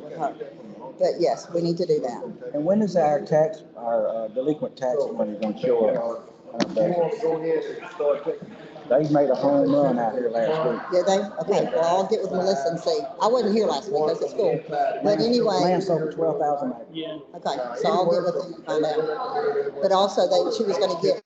with her. But yes, we need to do that. And when is our delinquent tax money going to show up? They made a home run out here last week. Did they? Okay, well, I'll get with Melissa and see. I wasn't here last week, I was at school. But anyway. Land sold for 12,000 acres. Yeah. Okay, so I'll get with them and find out. But also, she was gonna get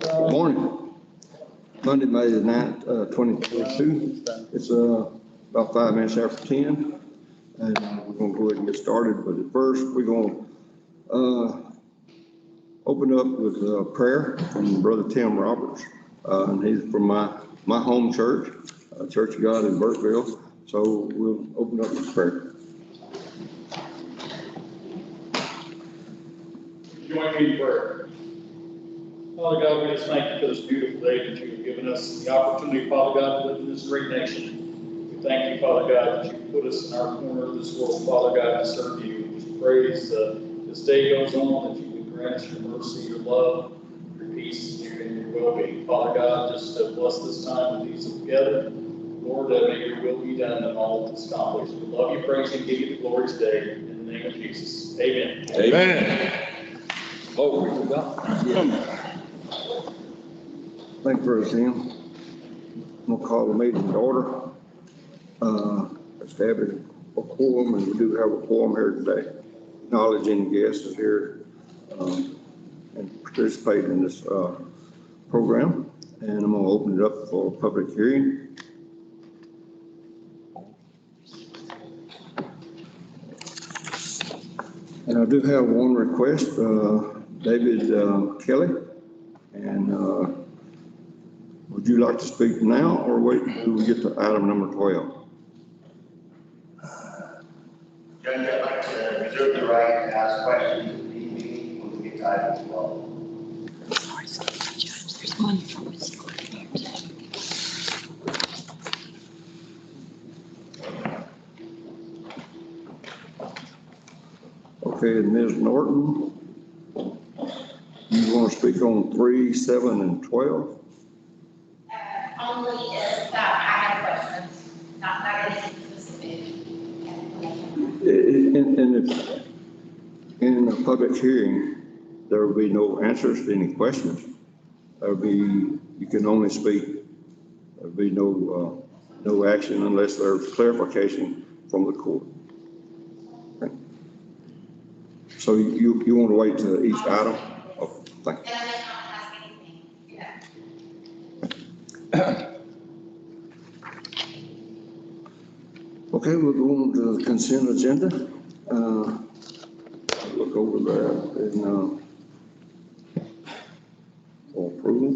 Good morning. Monday, May the 9th, 2022. It's about 5 minutes after 10. And we're going to go ahead and get started. But at first, we're going to open up with prayer from Brother Tim Roberts. And he's from my home church, Church of God in Burkeville. So we'll open up with prayer. Join me in prayer. Father God, we just thank you for this beautiful day that you have given us, the opportunity, Father God, to live in this great nation. We thank you, Father God, that you put us in our corner of this world, Father God, to serve you. We just praise this day goes on, that you would grant us your mercy, your love, your peace, and your well-being. Father God, just bless this time with these together. Lord, may your will be done and all that's accomplished. We love you, praise you, and give you the glory today. In the name of Jesus. Amen. Amen. Oh, we forgot. Yeah. Thank you, Brother Tim. I'm going to call the meeting to order. Establish a quorum, and we do have a quorum here today. Acknowledge any guests is here and participate in this program. And I'm going to open it up for public hearing. And I do have one request, David Kelly. And would you like to speak now or wait until we get to item number 12? Judge, I'd like to reserve the right to ask questions if need be when we get to item 12. Sorry, Judge, there's one from Ms. Gordon here today. Okay, Ms. Norton, you want to speak on 3, 7, and 12? Only if I have questions, not anything specific. And if, in a public hearing, there will be no answers to any questions. You can only speak. There'll be no action unless there's clarification from the court. Okay. So you want to wait to each item? Oh, thank you. And I may not ask anything, yeah. Okay, we'll go on to the consent agenda. Look over that and, for approval.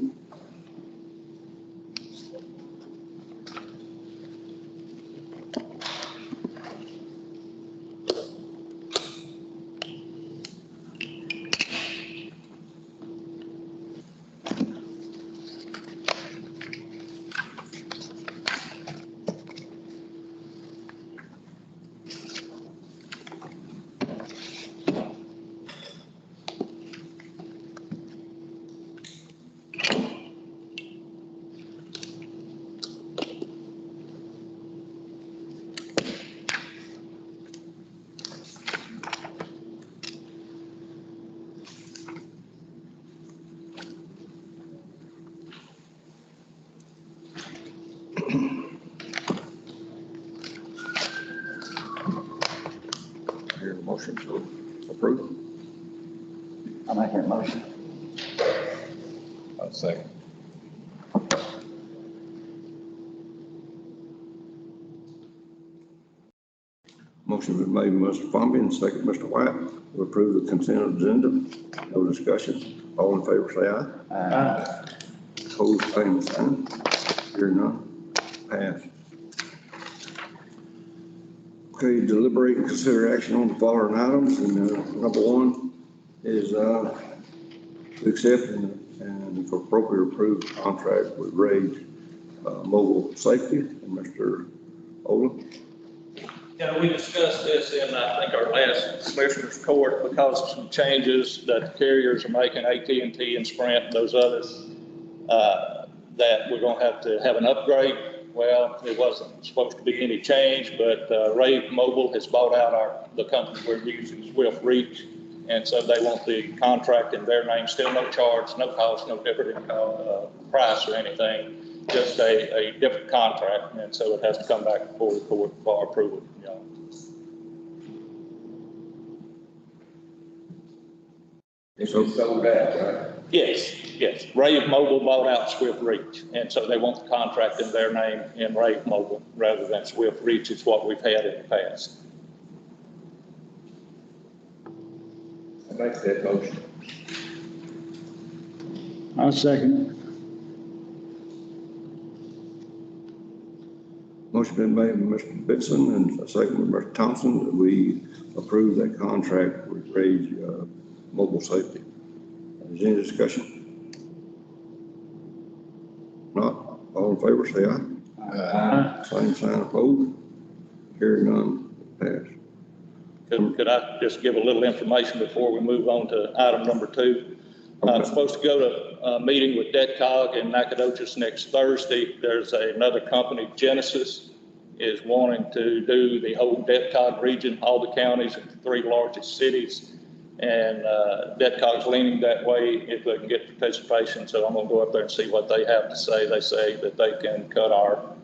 Hear a motion to approve. I make that motion. I'll second. Motion been made by Mr. Fomby and second Mr. White. We approve the consent agenda. No discussion. All in favor, say aye. Opposed, same sign. Hear none. Pass. Okay, deliberate and consider action on the following items. And number one is to accept and for appropriate approved contract with Rage Mobile Safety and Mr. Ola. Yeah, we discussed this in, I think, our last commissioner's court because of some changes that the carriers are making, AT&T and Sprint and those others, that we're going to have an upgrade. Well, it wasn't supposed to be any change, but Rave Mobile has bought out the company we're using, Swift Reach, and so they want the contract in their name, still no charge, no cost, no different price or anything, just a different contract, and so it has to come back before the court for approval. It's sold out, right? Yes. Rave Mobile bought out Swift Reach, and so they want the contract in their name in Rave Mobile rather than Swift Reach. It's what we've had in the past. I make that motion. I'll second. Motion been made by Mr. Benson and a second by Mr. Thompson that we approve that contract with Rage Mobile Safety. Is there any discussion? Not, all in favor, say aye. Same sign opposed. Hearing none, pass. Could I just give a little information before we move on to item number 2? I'm supposed to go to a meeting with DETCOG in Nacogdoches next Thursday. There's another company, Genesis, is wanting to do the whole DETCOG region, all the counties and the 3 largest cities. And DETCOG's leaning that way if they can get participation. So I'm going to go up there and see what they have to say. They say that they can cut our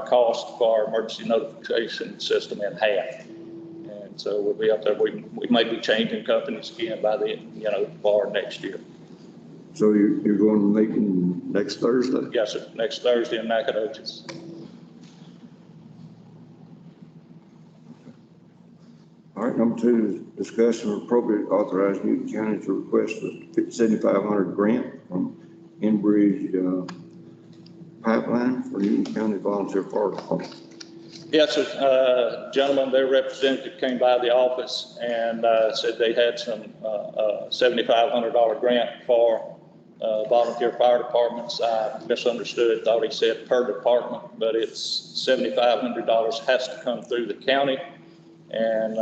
cost for our emergency notification system in half. And so we'll be up there. We may be changing companies again by the, for next year. So you're going to meeting next Thursday? Yes, sir. Next Thursday in Nacogdoches. All right, number 2 is discussion of appropriate authorized Newton County to request a 7,500 grant from Enbridge pipeline for Newton County Volunteer Fire Department. Yes, sir. Gentlemen, their representative came by the office and said they had some $7,500 grant for volunteer fire departments. I misunderstood, thought he said per department, but it's $7,500 has to come through the county. And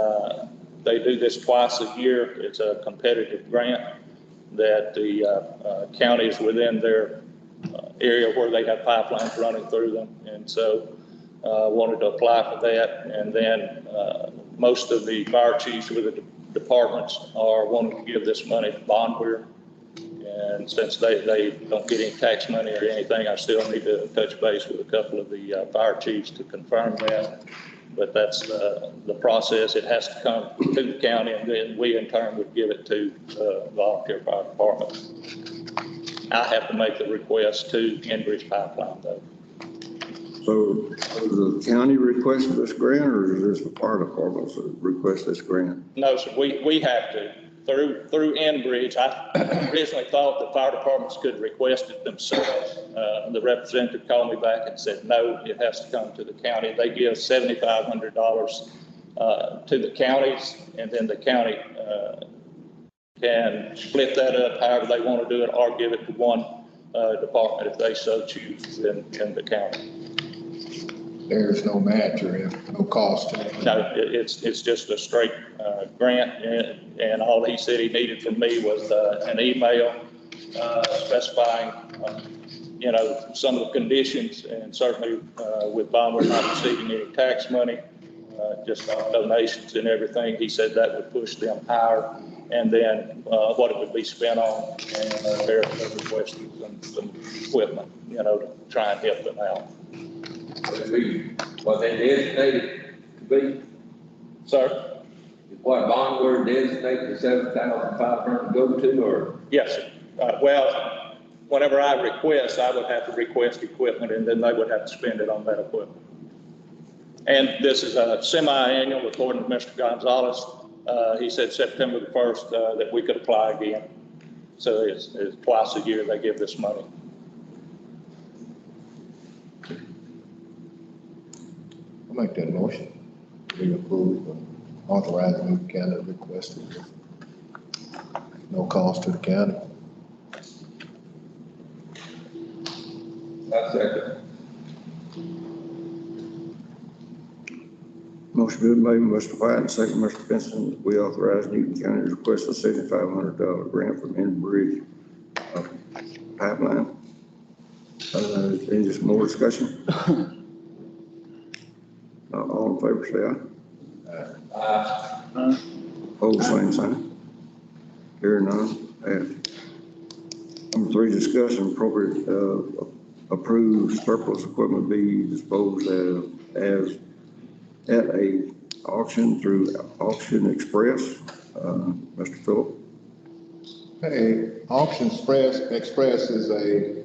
they do this twice a year. It's a competitive grant that the counties within their area where they have pipelines running through them. And so wanted to apply for that. And then most of the fire chiefs with the departments are wanting to give this money to Bondware. And since they don't get any tax money or anything, I still need to touch base with a couple of the fire chiefs to confirm that. But that's the process. It has to come to the county, and then we in turn would give it to volunteer fire department. I have to make the request to Enbridge Pipeline though. So does the county request this grant, or is this the fire department that request this grant? No, sir, we have to, through Enbridge. I originally thought the fire departments could request it themselves. The representative called me back and said, no, it has to come to the county. They give $7,500 to the counties, and then the county can split that up however they want to do it, or give it to one department if they so choose in the county. There's no match or no cost to it. No, it's just a straight grant, and all he said he needed from me was an email specifying, some of the conditions, and certainly with Bondware not receiving any tax money, just donations and everything. He said that would push them higher, and then what it would be spent on, and they're requesting some equipment, to try and help them out. Was they designated to be, Sir? what Bondware designated the 7,500 to go to, or? Yes, sir. Well, whenever I request, I would have to request equipment, and then they would have to spend it on that equipment. And this is a semi-annual, according to Mr. Gonzalez. He said September the 1st that we could apply again. So it's twice a year they give this money. I'll make that motion. We approve and authorize the county requested. No cost to the county. I second. Motion been made by Mr. White and second Mr. Benson, that we authorize Newton County to request a $7,500 grant from Enbridge Pipeline. Any just more discussion? All in favor, say aye. Opposed, same sign. Hearing none, passed. Number 3, discussion appropriate approved surplus equipment be disposed of as at a auction through Auction Express. Mr. Phillip. Hey, Auction Express is a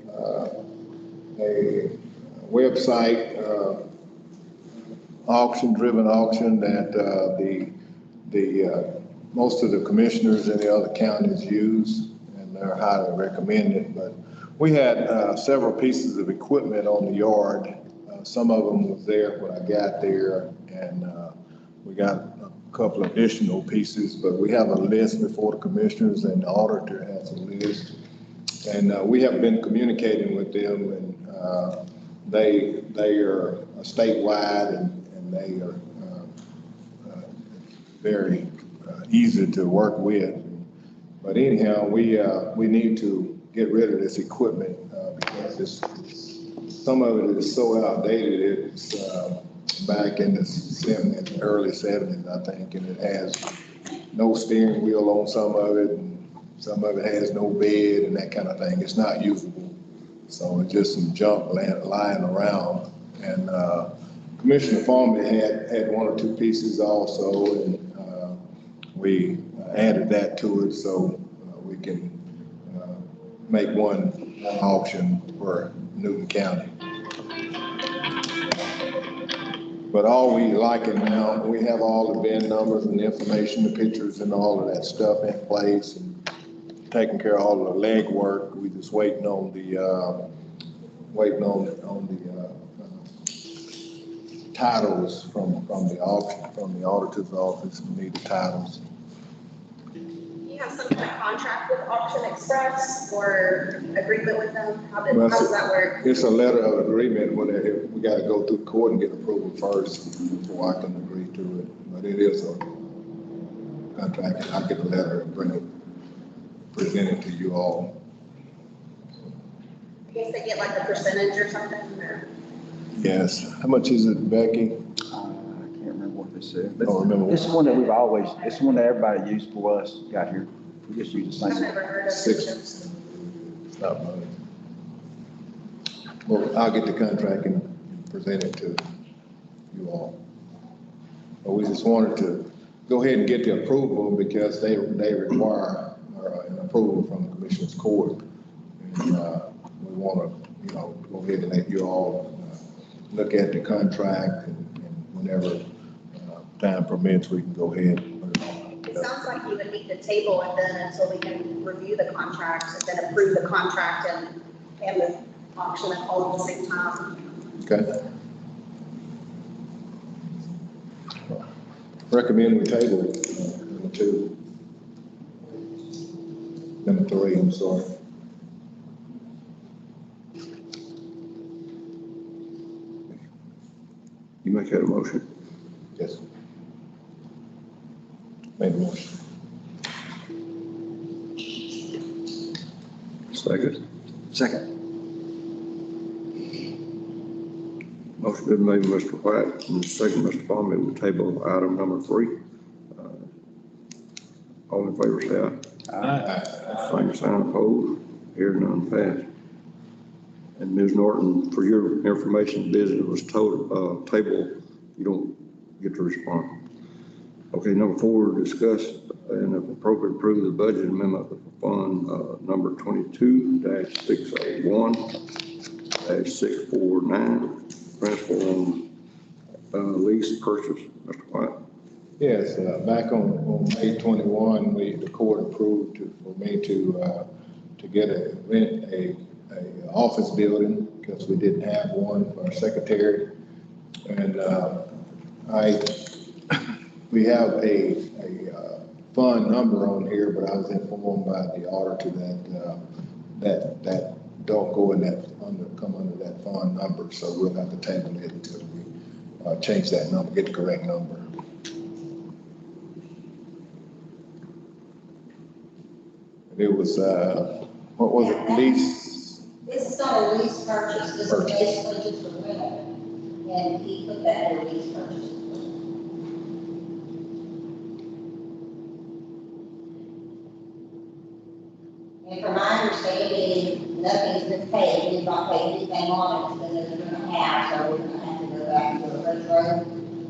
website, auction-driven auction that most of the commissioners in the other counties use, and they're highly recommended. But we had several pieces of equipment on the yard. Some of them was there when I got there, and we got a couple additional pieces, but we have a list before the commissioners, and the auditor has a list. And we have been communicating with them, and they are statewide, and they are very easy to work with. But anyhow, we need to get rid of this equipment because some of it is so outdated. It's back in the early 70s, I think, and it has no steering wheel on some of it, and some of it has no bed and that kind of thing. It's not usable. So it's just some junk lying around. And Commissioner Farmer had 1 or 2 pieces also, and we added that to it so we can make one auction for Newton County. But all we like it now, we have all the VIN numbers and the information, the pictures and all of that stuff in place, and taking care of all the leg work. We just waiting on the titles from the auction, from the auditor's office. We need the titles. You have some kind of contract with Auction Express or agreement with them? How does that work? It's a letter of agreement. We got to go through court and get approval first before I can agree to it. But it is a contract. I'll get a letter and present it to you all. I guess they get like a percentage or something, or? Yes. How much is it, Becky? I can't remember what they don't remember. This is one that we've always, it's one that everybody used for us, got here. We just use the I've same. never heard of Six. it. It's not money. Well, I'll get the contract and present it to you all. But we just wanted to go ahead and get the approval because they require an approval from the Commissioners Court. And, we want to, go ahead and let you all look at the contract and whenever time permits, we can go ahead and put it on. It sounds like you would need to table it then until we can review the contract and then approve the contract and the auction all at the same time. Okay. Recommend we table number 2. Number 3, I'm sorry. You make that a motion? Yes. Made the motion. Second. Second. Motion been made, Mr. White, and second, Mr. Palmer, we table item number 3. All in favor, say aye. Same sign opposed, here none passed. And Ms. Norton, for your information, business was total, table, you don't get to respond. Okay, number 4, discuss and if appropriate approve the budget amendment for fund, number 22-601-649, principal on, lease purchase, Mr. White. Yes, back on May 21, the court approved for me to get rent a office building because we didn't have one for our secretary. And we have a fund number on here, but I was informed by the auditor that don't go in that, come under that fund number. So we'll have to table it until we change that number, get the correct number. It was, what was it, lease? This is not a lease purchase, this is Purchase. basically just a rental, and he put that in a lease purchase. And from my understanding, nothing's been paid, we've not paid anything on it, it's been a year and a half, so we're gonna have to go back to a retro,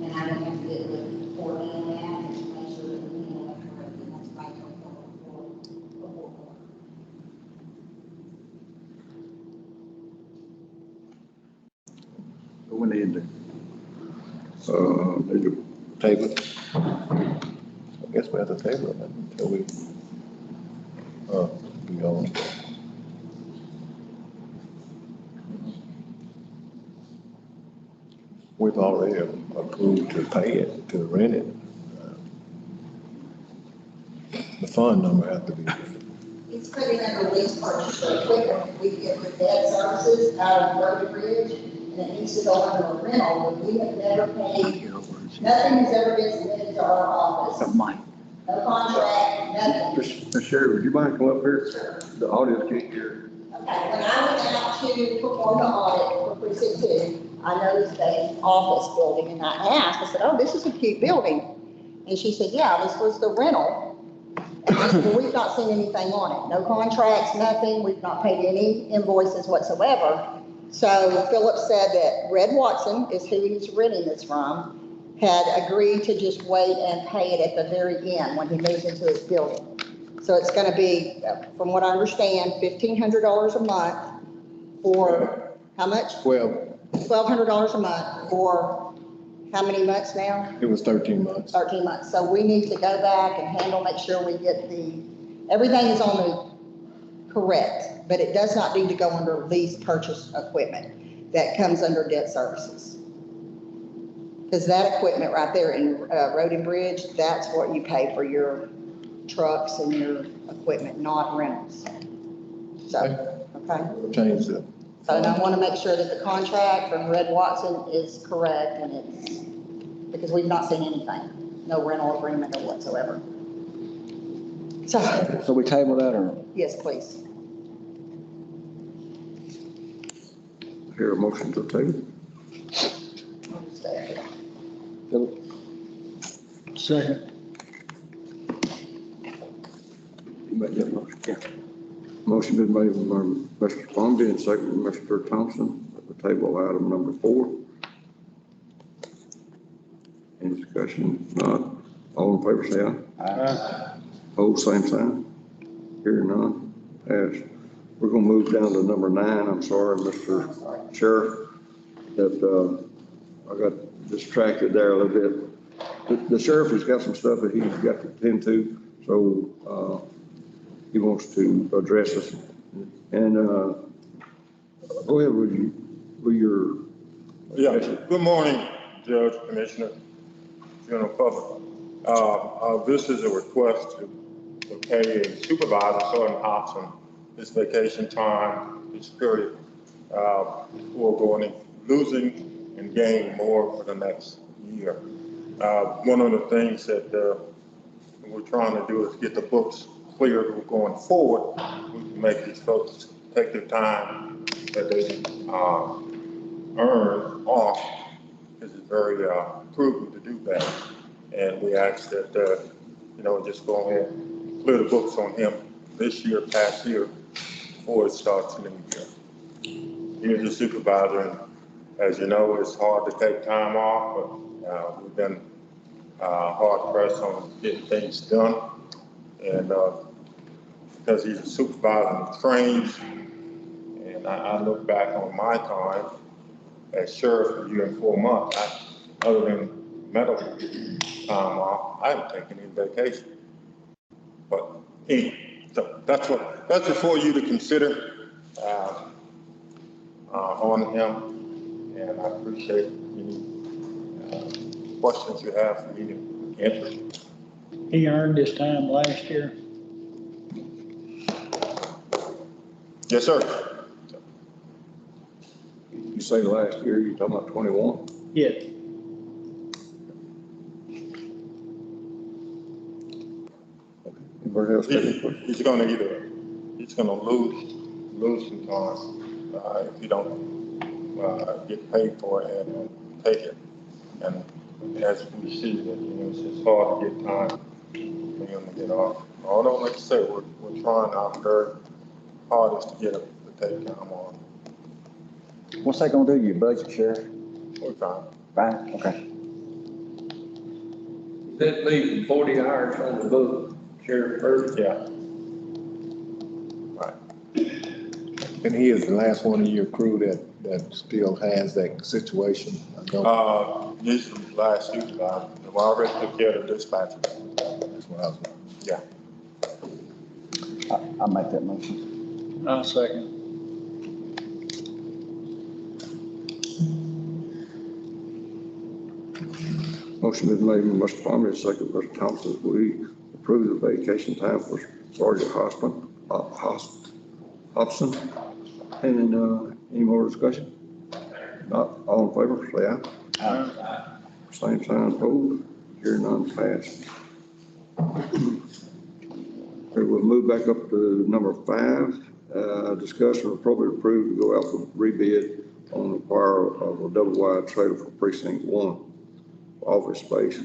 and I'm gonna have to get with Courtney on that, and just make sure that we know that's correct, and that's by before. What we need to do. Need to Table it. I guess we have to table it until we, be on. We've already approved to pay it, to rent it. The fund number has to be. He's putting in a lease purchase for equipment we get with debt services out of Road and Bridge, and it needs to go under a rental, but we have never paid, nothing has ever been submitted to our office. Mike. No contract, nothing. Ms. Sherry, would you mind coming up here? The audience can't hear. Okay, when I went out to perform the audit for precinct 2, I noticed an office building, and I asked, I said, oh, this is a cute building. And she said, yeah, this was the rental. And I said, well, we've not seen anything on it. No contracts, nothing. We've not paid any invoices whatsoever. So Philip said that Red Watson is who he's renting this from, had agreed to just wait and pay it at the very end when he moves into his building. So it's going to be, from what I understand, $1,500 a month for how much? $1,200 a month for how many months now? It was 13 months. 13 months. So we need to go back and handle, make sure we get everything is on the correct, but it does not need to go under lease purchase equipment. That comes under debt services. Because that equipment right there in Road and Bridge, that's what you pay for your trucks and your equipment, not rentals. So, okay. We'll change that. So I want to make sure that the contract from Red Watson is correct, and it's, because we've not seen anything, no rental agreement or whatsoever. So we table that or? Yes, please. Hear a motion to table? Philip? Second. You make that motion? Yeah. Motion been made by Mr. Fondy and second by Mr. Thompson at the table item number 4. Any discussion? Not. All in favor, say aye. Opposed, same sign. Hearing none. Passed. We're gonna move down to number 9. I'm sorry, Mr. Sheriff, that, I got distracted there a little bit. The sheriff has got some stuff that he's got to attend to, so, he wants to address us. And, go ahead with your. Yeah, good morning, Judge, Commissioner, General Public. This is a request to pay a supervisor, Sergeant Hobson, his vacation time, his period, for going and losing and gaining more for the next year. One of the things that we're trying to do is get the books clear going forward. We can make these folks take their time that they earn off, because it's very prudent to do that. And we ask that, just go ahead and clear the books on him this year, past year, before it starts the new year. He's a supervisor, and as you know, it's hard to take time off, but we've been hard pressed on getting things done. And because he's a supervisor and trains, and I look back on my time as sheriff for a year and 4 months, other than medical time off, I haven't taken any vacation. But anyway, so that's for you to consider on him, and I appreciate any questions you have for me to answer. He earned his time last year. Yes, sir. You say last year, you talking about 21? Yeah. Anybody else? He's gonna lose some time if you don't get paid for it and take it. And as we see that, it's just hard to get time for him to get off. Although, like I said, we're trying our very hardest to get him to take time off. What's that gonna do to your budget, Sheriff? We're fine. Fine, okay. That leaves 40 hours on the book, Sheriff Burke. Yeah. And he is the last one of your crew that still has that situation. I know. This is the last supervisor. We already took care of the dispatcher. That's what I was. Yeah. I'll make that motion. I'll second. Motion been made by Mr. Palmer, second by Mr. Thompson. We approve the vacation time for Sergeant Hobson. And, any more discussion? Not all in favor, say aye. Same sign, opposed. Hearing none, passed. Okay, we'll move back up to number 5. Discuss and appropriate approve to go out for rebid on the acquire of a double wide trailer for precinct 1 office space.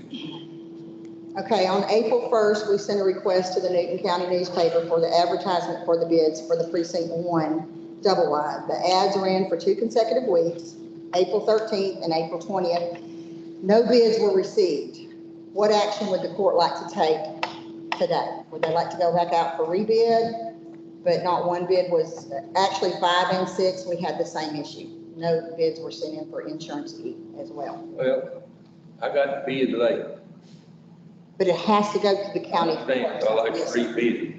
Okay, on April 1st, we sent a request to the Newton County newspaper for the advertisement for the bids for the precinct 1 double wide. The ads ran for 2 consecutive weeks, April 13th and April 20th. No bids were received. What action would the court like to take today? Would they like to go back out for rebid? But not one bid was, actually 5 and 6, we had the same issue. No bids were sent in for insurance as well. Well, I got to bid late. But it has to go to the county. I like to Yes, sir. rebid it.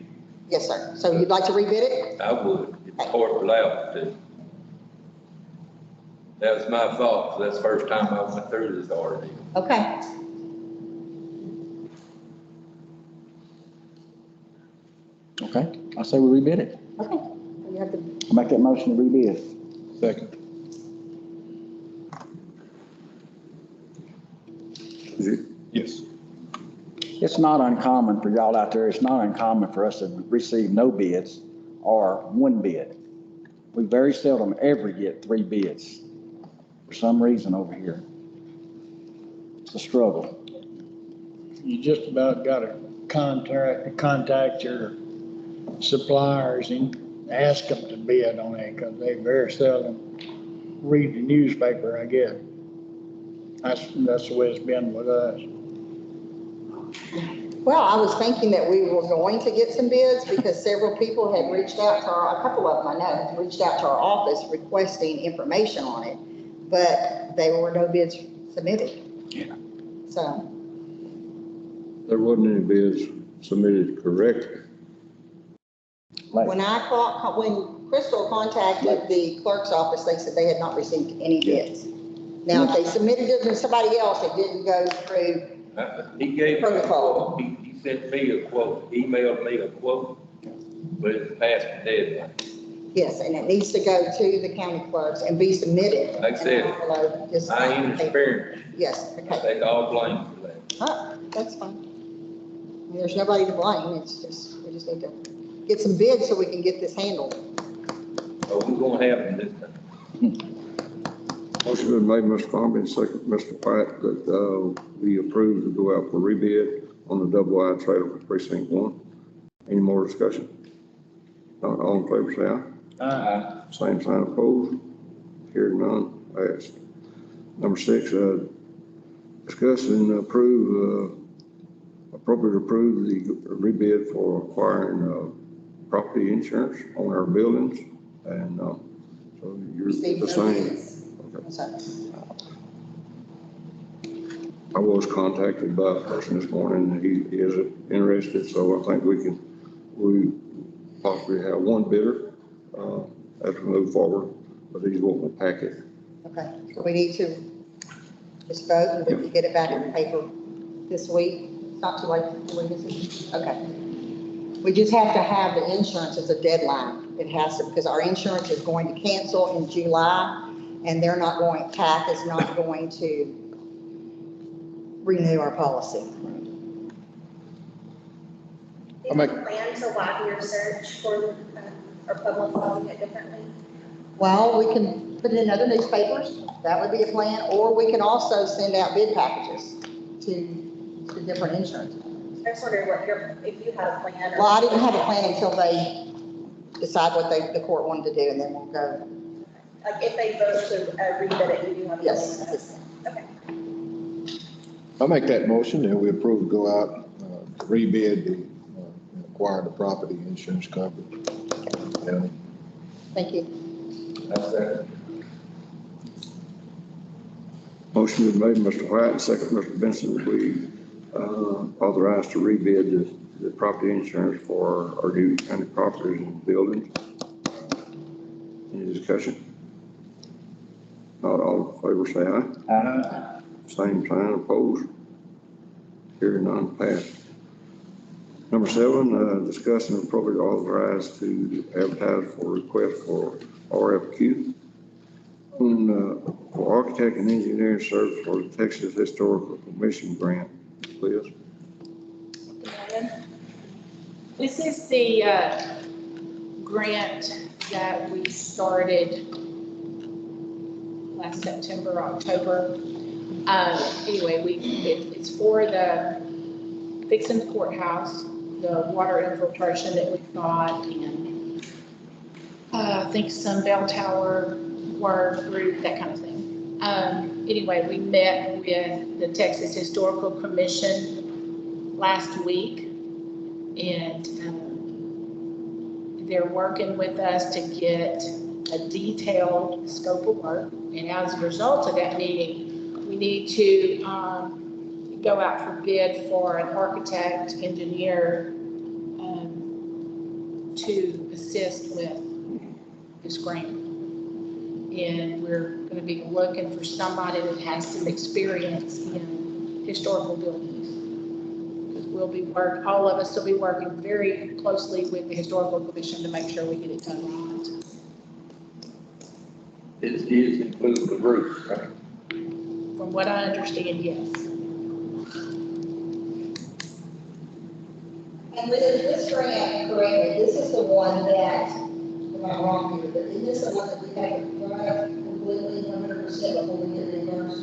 Yes, sir. So you'd like to rebid it? I would, if the court allowed to. That was my fault, 'cause that's the first time I went through this already. Okay. Okay, I say we rebid it. Okay. You have to, I'll make that motion to rebid. Second. Is it? Yes. It's not uncommon for y'all out there, it's not uncommon for us to receive no bids or 1 bid. We very seldom ever get 3 bids for some reason over here. It's a struggle. you just about got to contact your suppliers and ask them to bid on it, because they very seldom read the newspaper, I guess. That's the way it's been with us. Well, I was thinking that we were going to get some bids because several people had reached out to a couple of them I know, had reached out to our office requesting information on it, but there were no bids submitted. Yeah. So, There wasn't any bids submitted correctly. when Crystal contacted the clerk's office, they said they had not received any bids. Now, if they submitted it to somebody else, it didn't go through. He gave me a Protocol. quote, he sent me a quote, emailed me a quote, but it's past the deadline. Yes, and it needs to go to the county clerks and be submitted. Like I said, And envelope, just- I ain't experienced, Yes, I okay. take all blame for that. Oh, that's fine. I mean, there's nobody to blame, it's just, we just need to get some bids so we can get this handled. So we're gonna have it this time. Motion been made, Mr. Farmer, and second, Mr. White, that, we approve to go out for rebid on the double wide trailer for precinct 1. Any more discussion? Not all in favor, say aye. Same sign opposed. Hearing none, passed. Number 6, discuss and approve, appropriate approve the rebid for acquiring, property insurance on our buildings. And, so you're Received the no same. bids. Okay. So, I was contacted by a person this morning, and he is interested, so I think we possibly have one bidder, as we move forward, but he's wanting a packet. Okay, so we need to just vote and we can get it back in the paper this week. It's not too late for week, is it? Okay. We just have to have the insurance as a deadline. It has to, because our insurance is going to cancel in July, and TAC is not going to renew our policy. Do you have a plan to widen your search for, or publicizing it differently? Well, we can put it in other newspapers. That would be a plan, or we can also send out bid packages to different insurance. I just wondered if you had a plan. Well, I didn't have a plan until they decide what the court wanted to do, and then we'll go. Like if they vote to rebid it, you do have a plan? Yes. Okay. I'll make that motion and we approve to go out, to rebid the, and acquire the property insurance coverage. County. Thank you. That's that. Motion been made, Mr. White, and second, Mr. Benson, that we, authorize to rebid the property insurance for our Duke County properties and buildings. Any discussion? Not all in favor, say aye. Same sign, opposed. Hearing none, passed. Number 7, discuss and appropriate authorize to advertise for request for RFQ for architect and engineering service for the Texas Historical Commission grant. Liz? This is the grant that we started last September, October. Anyway, it's for the fixing the courthouse, the water infiltration that we've got, and I think some bell tower work, roof, that kind of thing. Anyway, we met with the Texas Historical Commission last week, and they're working with us to get a detailed scope of work. And as a result of that meeting, we need to go out for bid for an architect, engineer to assist with this grant. And we're going to be looking for somebody that has some experience in historical buildings. All of us will be working very closely with the Historical Commission to make sure we get it done right. This is include the roof, right? From what I understand, yes. And with this grant, correctly, this is the one that, am I wrong here, but is this the one that we have to run completely 100% before we get reimbursed?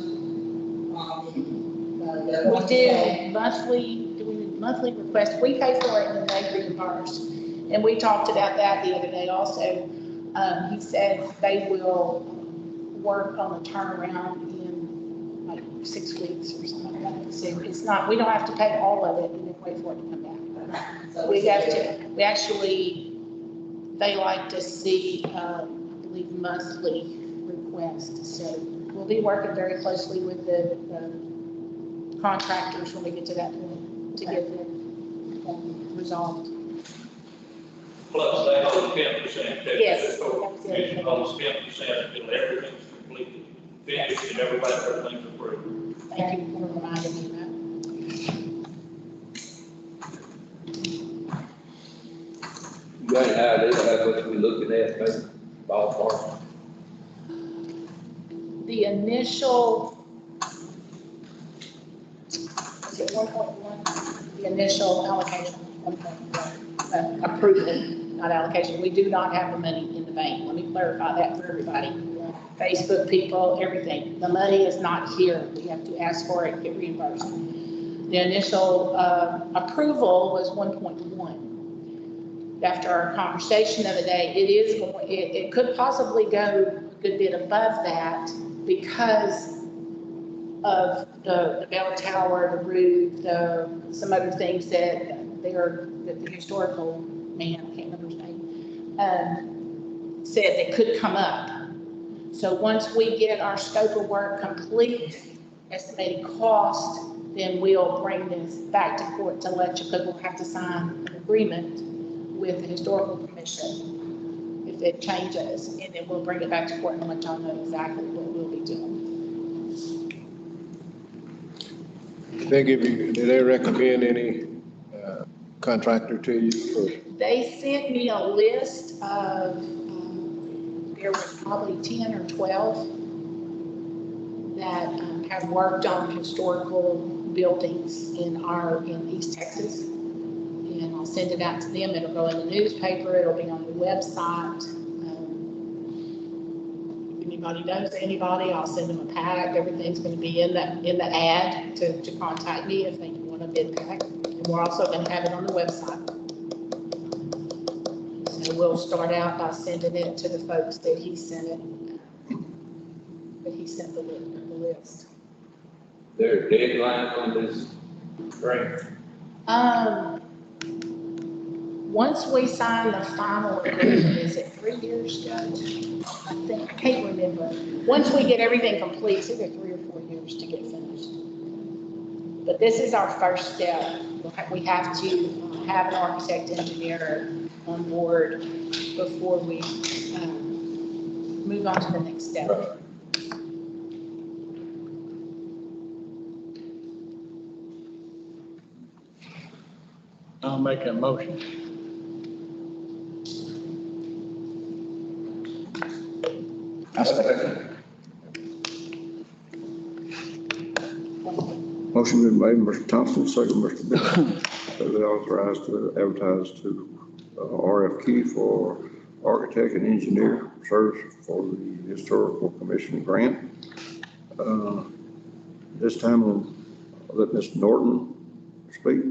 The We do monthly requests. We pay for it and then they reimburse. And we talked about that the other day also. He said they will work on the turnaround in like 6 weeks or something like that. So it's not, we don't have to pay all of it and then wait for it to come back. We actually, they like to see, I believe, monthly requests. So we'll be working very closely with the contractors when we get to that point to get it resolved. Plus, they hold 10%. Yes. Commission holds 10% until everything's completely finished and everything's approved. Thank you for reminding me of that. You got an idea how much we looking at, maybe, ballpark? The initial, is it 1.1? The initial allocation, 1.1, approval, not allocation. We do not have the money in the bank. Let me clarify that for everybody. Facebook people, everything. The money is not here. We have to ask for it, get reimbursed. The initial approval was 1.1. After our conversation the other day, it could possibly go a good bit above that because of the bell tower, the roof, some other things that the historical man, I can't remember his name, said that could come up. So once we get our scope of work complete, estimated cost, then we'll bring this back to court to let you, because we'll have to sign an agreement with the historical commission if it changes, and then we'll bring it back to court and let y'all know exactly what we'll be doing. Did they recommend any contractor to you? They sent me a list of, there was probably 10 or 12 that have worked on historical buildings in East Texas. And I'll send it out to them. It'll go in the newspaper. It'll be on the website. If anybody knows anybody, I'll send them a pack. Everything's going to be in the ad to contact me if they want a bid pack. And we're also going to have it on the website. So we'll start out by sending it to the folks that he sent the list. There a deadline on this grant? Once we sign the final agreement, is it 3 years, Judge? I can't remember. Once we get everything complete, it's either 3 or 4 years to get finished. But this is our first step. We have to have an architect engineer on board before we move on to the next step. Right. I'll make a motion. Motion been made, Mr. Thompson, second, Mr. Bishop. So they authorized to advertise to RFQ for architect and engineer service for the Historical Commission grant. This time I'll let Ms. Norton speak.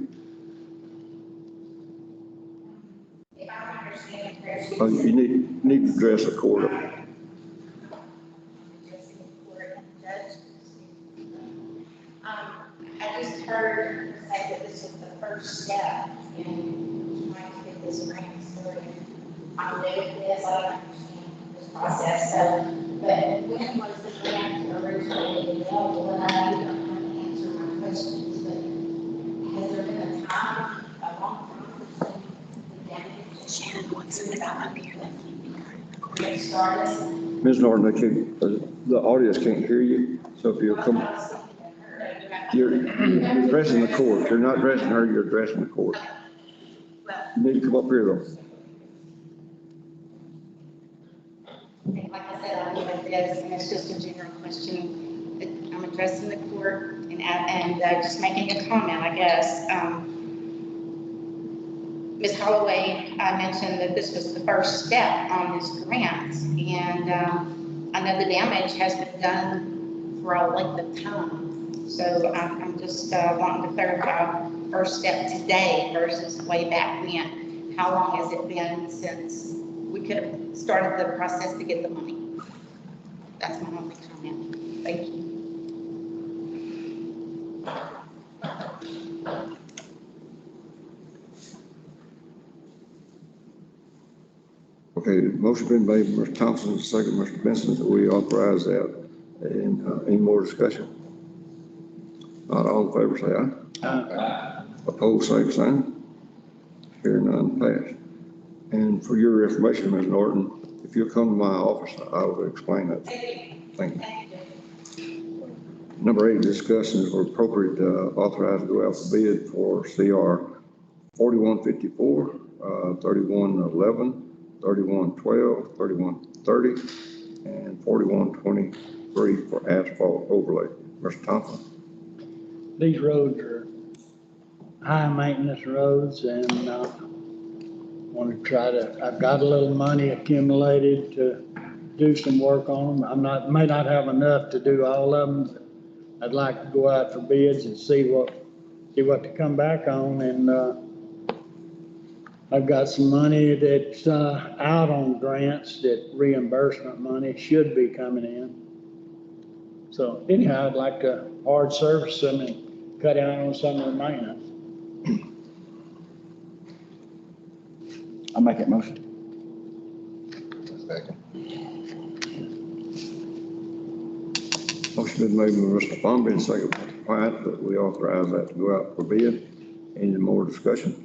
If I understand correctly. You need to address the court. I just heard her say that this was the first step in trying to get this grant started. I'm new at this, I don't understand this process, but when was the grant originally available? And I know you don't have to answer my questions, but has there been a time, a long time, between the damage? Shannon wants something about up here that grant started? Ms. Norton, the audience can't hear you, so if you'll come. You're addressing the court. You're not addressing her, you're addressing the court. You need to come up here though. Like I said, I'm like this, and it's just a general question. I'm addressing the court and just making a comment, I guess. Ms. Holloway mentioned that this was the first step on this grant, and I know the damage has been done for a length of time. So I'm just wanting to clarify first step today versus way back then. How long has it been since we could have started the process to get the money? That's my only comment. Thank you. Okay, motion been made by Mr. Thompson, second Mr. Benson, that we authorize that. And any more discussion? Not all in favor, say aye. Opposed, same sign. Hearing none, passed. And for your information, Ms. Norton, if you'll come to my office, I will explain that. Thank you. Number 8, discussion is appropriate authorize to go out for bid for CR 4154, 3111, 3112, 3130, and 4123 for asphalt overlay. Mr. Thompson? These roads are high maintenance roads and, want to try to, I've got a little money accumulated to do some work on them. May not have enough to do all of them, but I'd like to go out for bids and see what to come back on. And, I've got some money that's, out on grants, that reimbursement money should be coming in. So anyhow, I'd like to hard service them and cut down on some of the maintenance. I'll make that motion. Motion been made by Mr. Bomby and second by Mr. White that we authorize that to go out for bid. Any more discussion?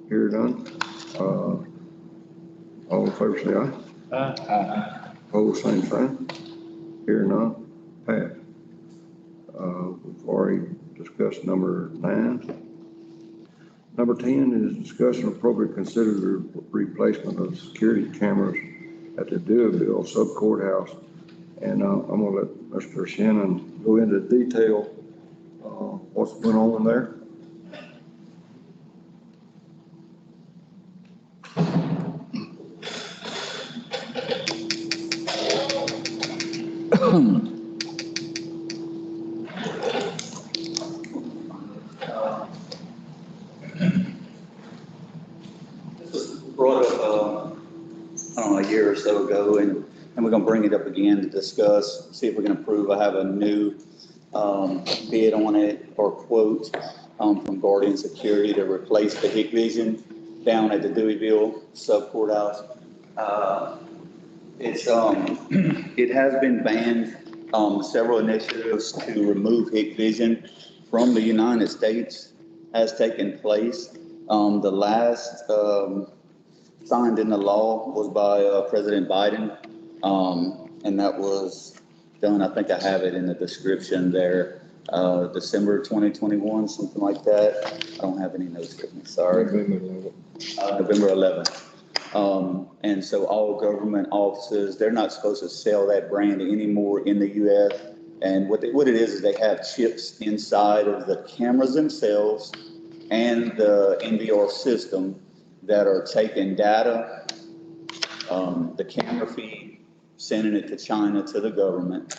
Hear none. All in favor, say aye. Aye. Opposed, same sign. Hear none. Pass. We've already discussed number 9. Number 10 is discussion appropriate consider the replacement of security cameras at the Deweyville Sub Courthouse. And I'm gonna let Mr. Shannon go into detail what's going on there. This was brought up, I don't know, a year or so ago, and we're gonna bring it up again to discuss, see if we can approve. I have a new bid on it or quote from Guardian Security to replace the Hikvision down at the Deweyville Sub Courthouse. It has been banned. Several initiatives to remove Hikvision from the United States has taken place. The last signed into law was by President Biden, and that was done, I think I have it in the description there, December 2021, something like that. I don't have any notes with me, sorry. November 11th. And so all government offices, they're not supposed to sell that brand anymore in the U.S. And what it is they have chips inside of the cameras themselves and the NVR system that are taking data, the camera feed, sending it to China to the government,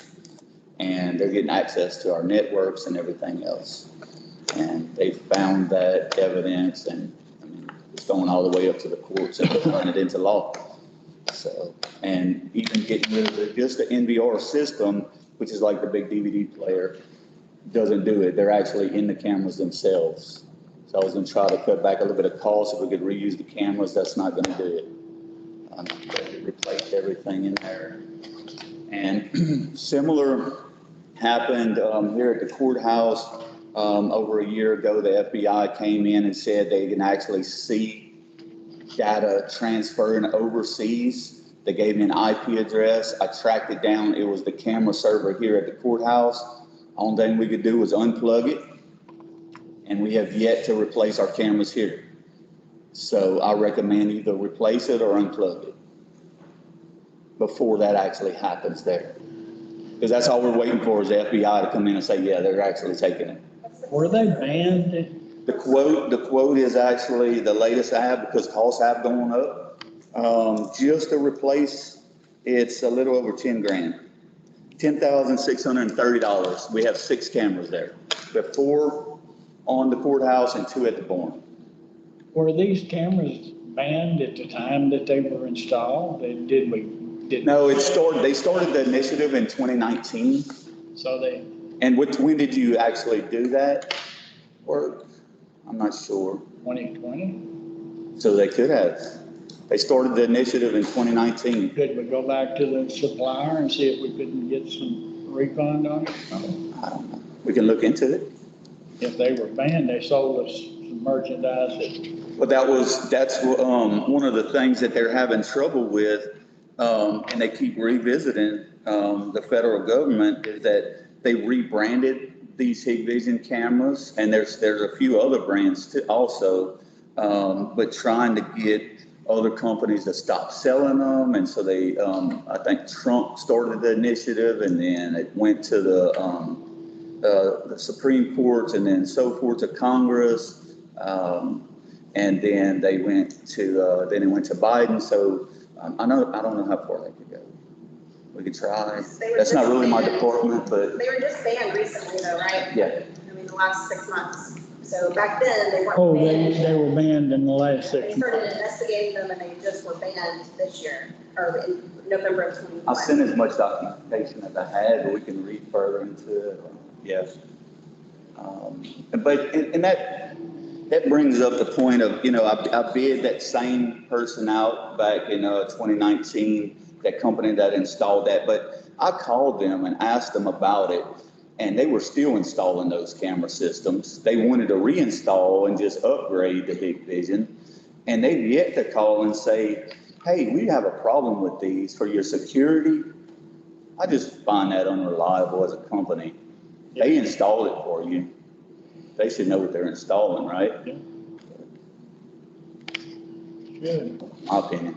and they're getting access to our networks and everything else. And they found that evidence, and I mean, it's going all the way up to the courts and turning it into law. So, and even getting rid of just the NVR system, which is like the big DVD player, doesn't do it. They're actually in the cameras themselves. So I was gonna try to cut back a little bit of cost if we could reuse the cameras. That's not gonna do it. They replaced everything in there. And similar happened here at the courthouse over a year ago. The FBI came in and said they can actually see data transferring overseas. They gave me an IP address. I tracked it down. It was the camera server here at the courthouse. Only thing we could do was unplug it. And we have yet to replace our cameras here. So I recommend either replace it or unplug it before that actually happens there. Because that's all we're waiting for is the FBI to come in and say, yeah, they're actually taking it. Were they banned? The quote is actually the latest I have because costs have gone up. Just to replace, it's a little over 10 grand. $10,630. We have 6 cameras there. We have 4 on the courthouse and 2 at the barn. Were these cameras banned at the time that they were installed? And did we? No, they started the initiative in 2019. So they, And when did you actually do that? Or, I'm not sure. 2020? So they could have. They started the initiative in 2019. Could we go back to the supplier and see if we couldn't get some refund on it? I don't know. We can look into it. If they were banned, they sold us some merchandise that, But that's one of the things that they're having trouble with, and they keep revisiting, the federal government, is that they rebranded these Hikvision cameras, and there's a few other brands too also, but trying to get other companies to stop selling them, and so they, I think Trump started the initiative, and then it went to the Supreme Court, and then so forth to Congress, and then it went to Biden. So I don't know how far they could go. We could try. That's not really my department, but They were just banned recently though, right? yeah. I mean, the last 6 months. So back then, they weren't oh, banned. they were banned in the last They 6 started months. investigating them and they just were banned this year, or in November of 21. I'll send as much documentation as I had, but we can read further into it. Yes. And that brings up the point of, I bid that same person out back in 2019, that company that installed that, but I called them and asked them about it, and they were still installing those camera systems. They wanted to reinstall and just upgrade the Hikvision, and they've yet to call and say, hey, we have a problem with these for your security. I just find that unreliable as a company. They installed it for you. They should know what they're installing, right? Yeah. Good. My opinion.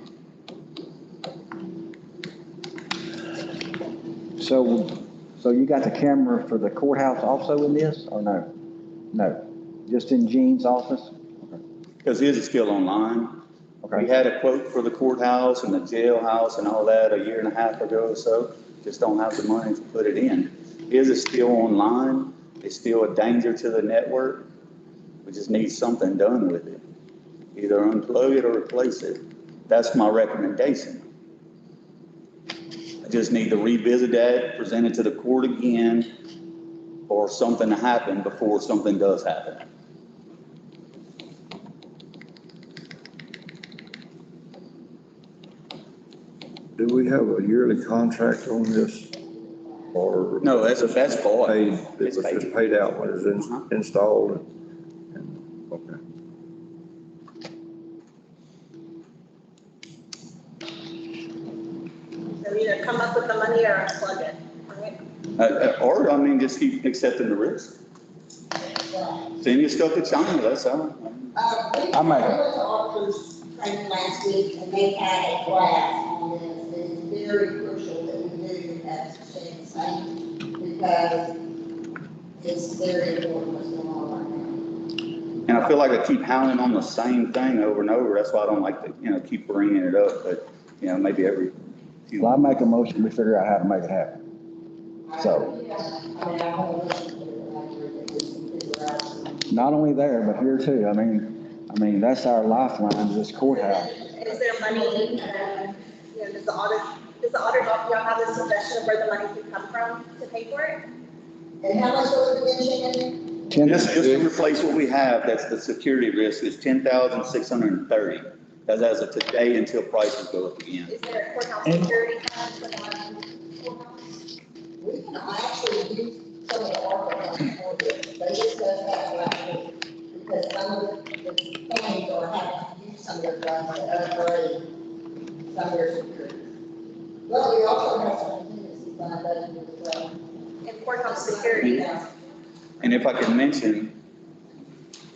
So you got the camera for the courthouse also in this, or no? No, just in Gene's office? Because his is still online. Okay. We had a quote for the courthouse and the jailhouse and all that 1.5 years ago or so. Just don't have the money to put it in. His is still online. It's still a danger to the network. We just need something done with it. Either unplug it or replace it. That's my recommendation. I just need to revisit that, present it to the court again, or something to happen before something does happen. Do we have a yearly contract on this? Or? No, that's bought. Paid, it It's was paid. just paid out when it was installed? Okay. So either come up with the money or unplug it, right? Or, just keep accepting the risk. Send your stuff to China, that's all. I went to officers training last week and they had a class on this. It's very crucial that we do that same thing because it's very important what's going on right now. And I feel like I keep hounding on the same thing over and over. That's why I don't like to, keep bringing it up, but, maybe every few. Well, I make a motion, we figure out how to make it happen. So, I mean, I won't listen to it, but I agree that we can figure out. not only there, but here too. I mean, that's our lifeline to this courthouse. And is there money, does the auditor, y'all have a suggestion of where the money could come from to pay for it? And how much was it again, Shannon? Just to replace what we have, that's the security risk, is $10,630. That's as of today until prices go up again. Is there a courthouse security fund for the courthouse? We can actually use some of the ARPA funds for this. They discussed that last week. Because some of the counties are having to use some of their funds to upgrade some of their security. But we also have some contingency fund budgeted as well. And courthouse security, And if I can mention,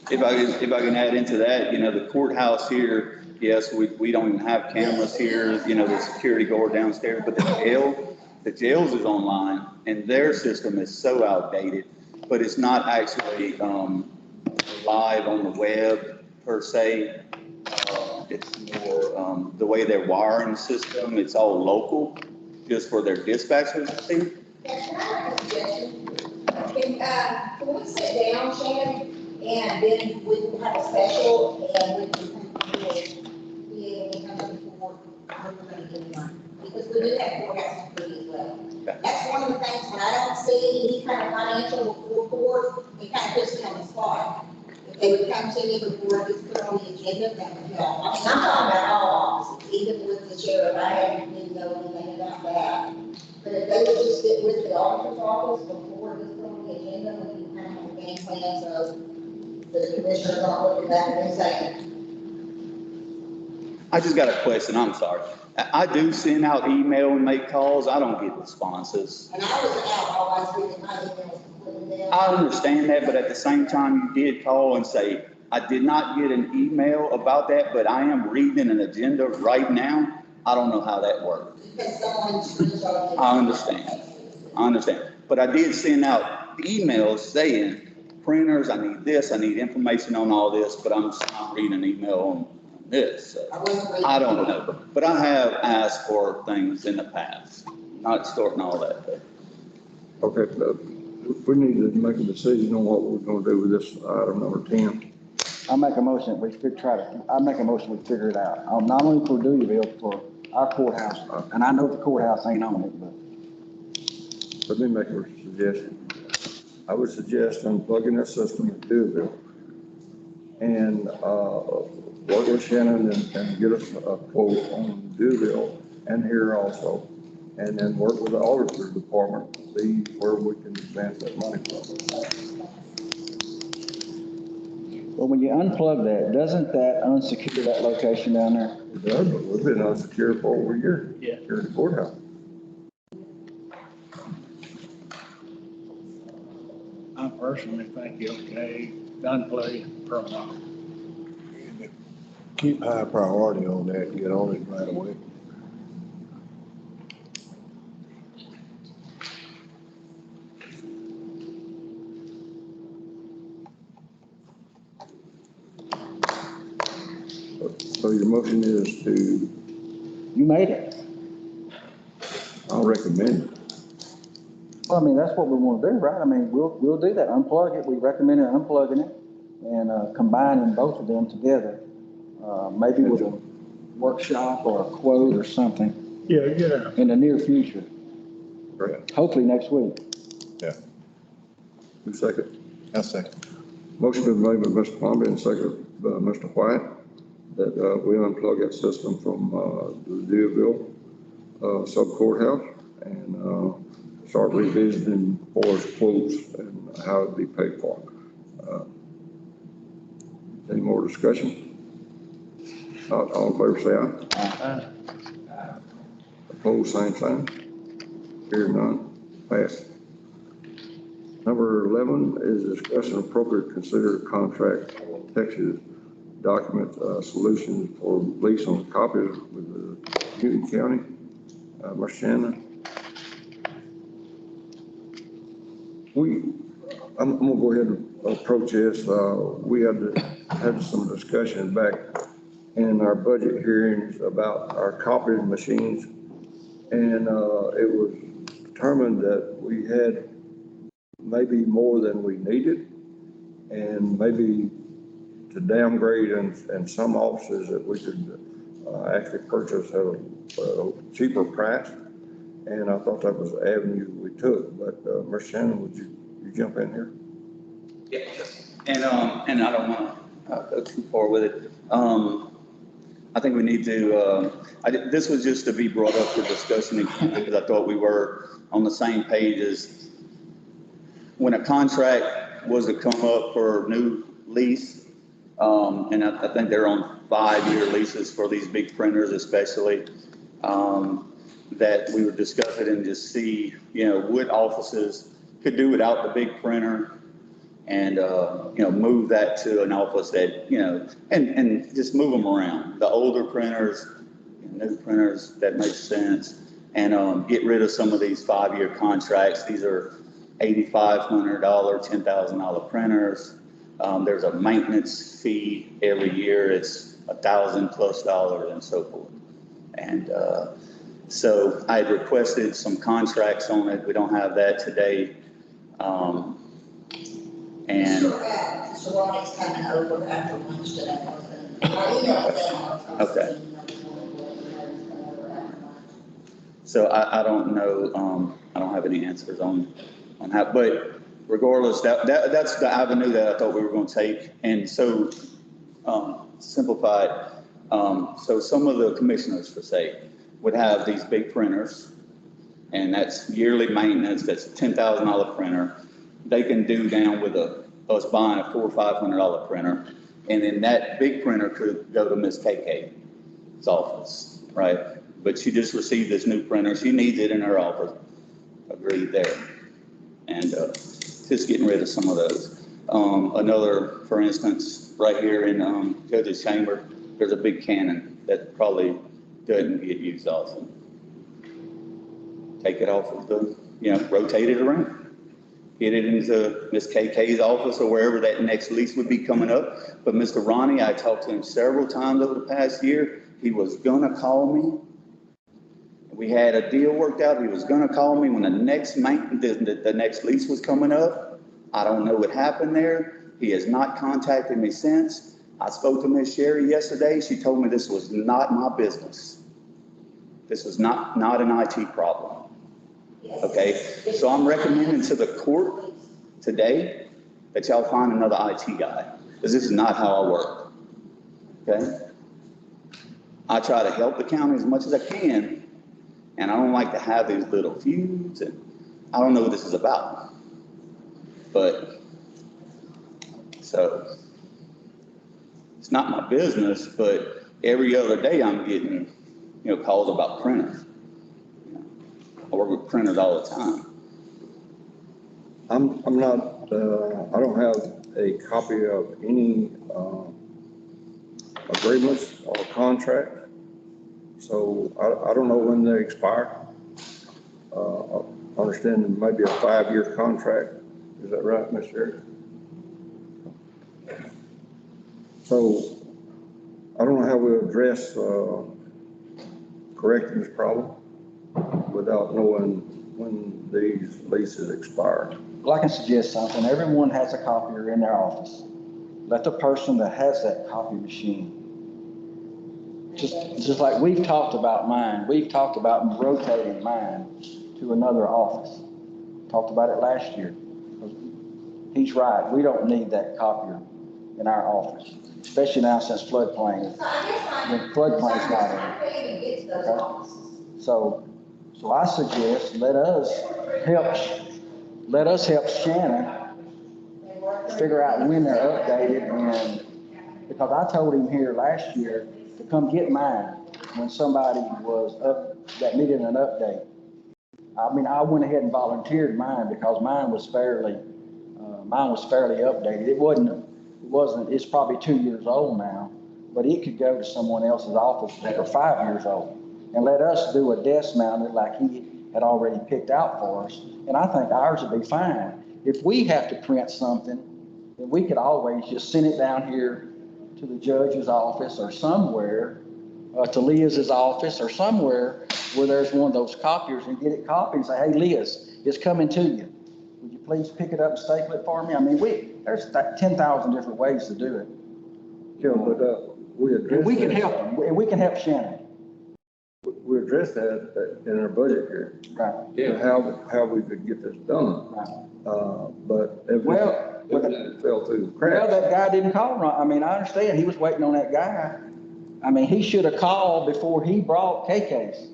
if I can add into that, the courthouse here, yes, we don't even have cameras here, the security guard downstairs, but the jails is online and their system is so outdated, but it's not actually, live on the web per se. It's more, the way they're wiring the system, it's all local, just for their dispatchers. Can I make a suggestion? Can we sit down, Shannon, and then we can have a special, and we can be able to come before we're gonna get one? Because we do have courthouse fee as well. That's one of the things, when I don't see any kind of financial report, it kind of puts me on the spot. If they would come to me before it's put on the agenda, that would help. I mean, I'm talking about all offices, even with the sheriff, I didn't know anything about that. But if they would just sit with the auditor's office before it's put on the agenda, we can kind of have a game plan, so the commissioners aren't looking back and saying, I just got a question, I'm sorry. I do send out email and make calls, I don't get responses. and I was out all last week and my emails completely down. I understand that, but at the same time, you did call and say, I did not get an email about that, but I am reading an agenda right now. I don't know how that works. Because someone's screenshot. I understand. But I did send out emails saying, printers, I need this, I need information on all this, but I'm just not reading an email on this. So I don't know. But I have asked for things in the past, not starting all that. But. Okay, we need to make a decision on what we're gonna do with this item number 10. I make a motion, we make a motion, we figure it out. Not only for Deweyville, for our courthouse, and I know the courthouse ain't on it, but. Let me make a suggestion. I would suggest unplugging that system at Deweyville and, work with Shannon and get us a quote on Deweyville and here also. And then work with the auditor department, to see where we can advance that money from. Well, when you unplug that, doesn't that unsecure that location down there? It does, but we've been unsecure for over a year. Yeah. Here at the courthouse. I personally think you okay, unplug it for a while. Keep high priority on that and get on it right away. So your motion is to, You made it. I'll recommend it. Well, I mean, that's what we want to do, right? I mean, we'll do that, unplug it. We recommend unplugging it and combining both of them together. Maybe with a workshop or a quote or something Yeah. in the near future. Right. Hopefully next week. Who second? I second. Motion been made by Mr. Palmer and seconded by Mr. White that, we unplug that system from, the Deweyville, sub courthouse and, start revisiting for quotes and how it'd be paid for. Any more discussion? Not all in favor, say aye. Opposed, same sign. Hearing none, passed. Number 11 is discussion appropriate consider contract for Texas document solutions for lease on copies with the Newton County. Mr. Shannon. I'm gonna go ahead and approach this. We had some discussion back in our budget hearings about our copying machines. And, it was determined that we had maybe more than we needed and maybe to downgrade in some offices that we could, actually purchase at a cheaper price. And I thought that was the avenue we took, but, Mr. Shannon, would you jump in here? Yeah, and I don't want to go too far with it. I think we need to, this was just to be brought up for discussion again, because I thought we were on the same page as when a contract was to come up for a new lease, and I think they're on 5-year leases for these big printers especially, that we would discuss it and just see, what offices could do without the big printer and, move that to an office that, and just move them around. The older printers, new printers, that makes sense. And get rid of some of these 5-year contracts. These are $8,500, $10,000 printers. There's a maintenance fee every year. It's $1,000+ and so forth. And So I had requested some contracts on it. We don't have that today. And, Mr. Ronnie's coming over after lunch today. I emailed them. okay. So I don't know, I don't have any answers on how, but regardless, that's the avenue that I thought we were gonna take. And so, simplified, so some of the commissioners, for say, would have these big printers, and that's yearly maintenance, that's a $10,000 printer. They can do down with us buying a $400 or $500 printer, and then that big printer could go to Ms. KK's office, right? But she just received this new printer, she needs it in her office, agreed there. And just getting rid of some of those. Another, for instance, right here in Judge's Chamber, there's a big Canon that probably doesn't get used often. Take it off of the, rotate it around. Get it into Ms. KK's office or wherever that next lease would be coming up. But Mr. Ronnie, I talked to him several times over the past year. He was gonna call me. We had a deal worked out. He was gonna call me when the next lease was coming up. I don't know what happened there. He has not contacted me since. I spoke to Ms. Sherry yesterday. She told me this was not my business. This was not an IT problem. Okay, so I'm recommending to the court today that y'all find another IT guy, because this is not how I work. Okay? I try to help the county as much as I can, and I don't like to have these little feuds, and I don't know what this is about. But, so, it's not my business, but every other day I'm getting, calls about printers. I work with printers all the time. I'm not, I don't have a copy of any, agreements or contract. So I don't know when they expire. I understand maybe a 5-year contract. Is that right, Mr. Sherry? So I don't know how we address, correcting this problem without knowing when these leases expire. Well, I can suggest something. Everyone has a copier in their office. Let the person that has that copy machine, just like we've talked about mine, we've talked about rotating mine to another office. Talked about it last year. He's right. We don't need that copier in our office, especially now since floodplain. The floodplain's not in. Okay? So I suggest let us help Shannon figure out when they're updated, and because I told him here last year to come get mine when somebody was up that needed an update. I mean, I went ahead and volunteered mine because mine was fairly updated. It wasn't, it's probably 2 years old now, but it could go to someone else's office that are 5 years old. And let us do a desk mounted like he had already picked out for us. And I think ours would be fine. If we have to print something, then we could always just send it down here to the judge's office or somewhere, to Liz's office or somewhere where there's one of those copiers, and get it copied and say, hey, Liz, it's coming to you. Would you please pick it up and staple it for me? I mean, there's 10,000 different ways to do it. Yeah, but we address. And we can help them, and we can help Shannon. We addressed that in our budget here. Right. Yeah. How we could get this done. Right. But it fell through the cracks. Well, that guy didn't call, right? I mean, I understand, he was waiting on that guy. I mean, he should have called before he brought KK's.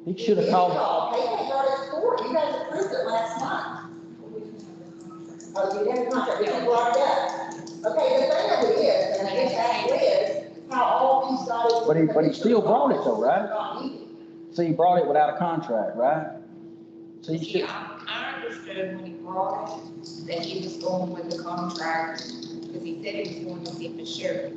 He should have called. KK brought it forward. You guys approved it last month. Oh, you didn't contract, you brought it up. Okay, the thing of it is, and I guess that is, how all these guys. But he still brought it though, right? See, he brought it without a contract, right? So you should. I understood when he brought it, that he was going with the contract, because he said he was going to see the sheriff.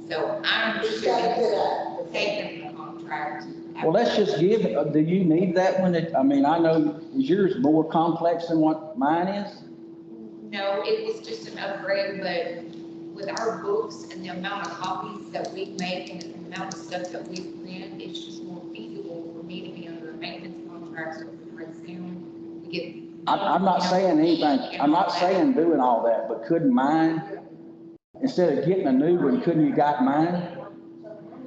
So I understood he was taking the contract. Well, let's just give it, do you need that one? I mean, I know, is yours more complex than what mine is? No, it was just an upgrade, but with our books and the amount of copies that we make and the amount of stuff that we print, it's just more feasible for me courthouse breaks down. We get. I'm not saying anything, I'm not saying doing all that, but couldn't mine, instead of getting a new one, couldn't you got mine?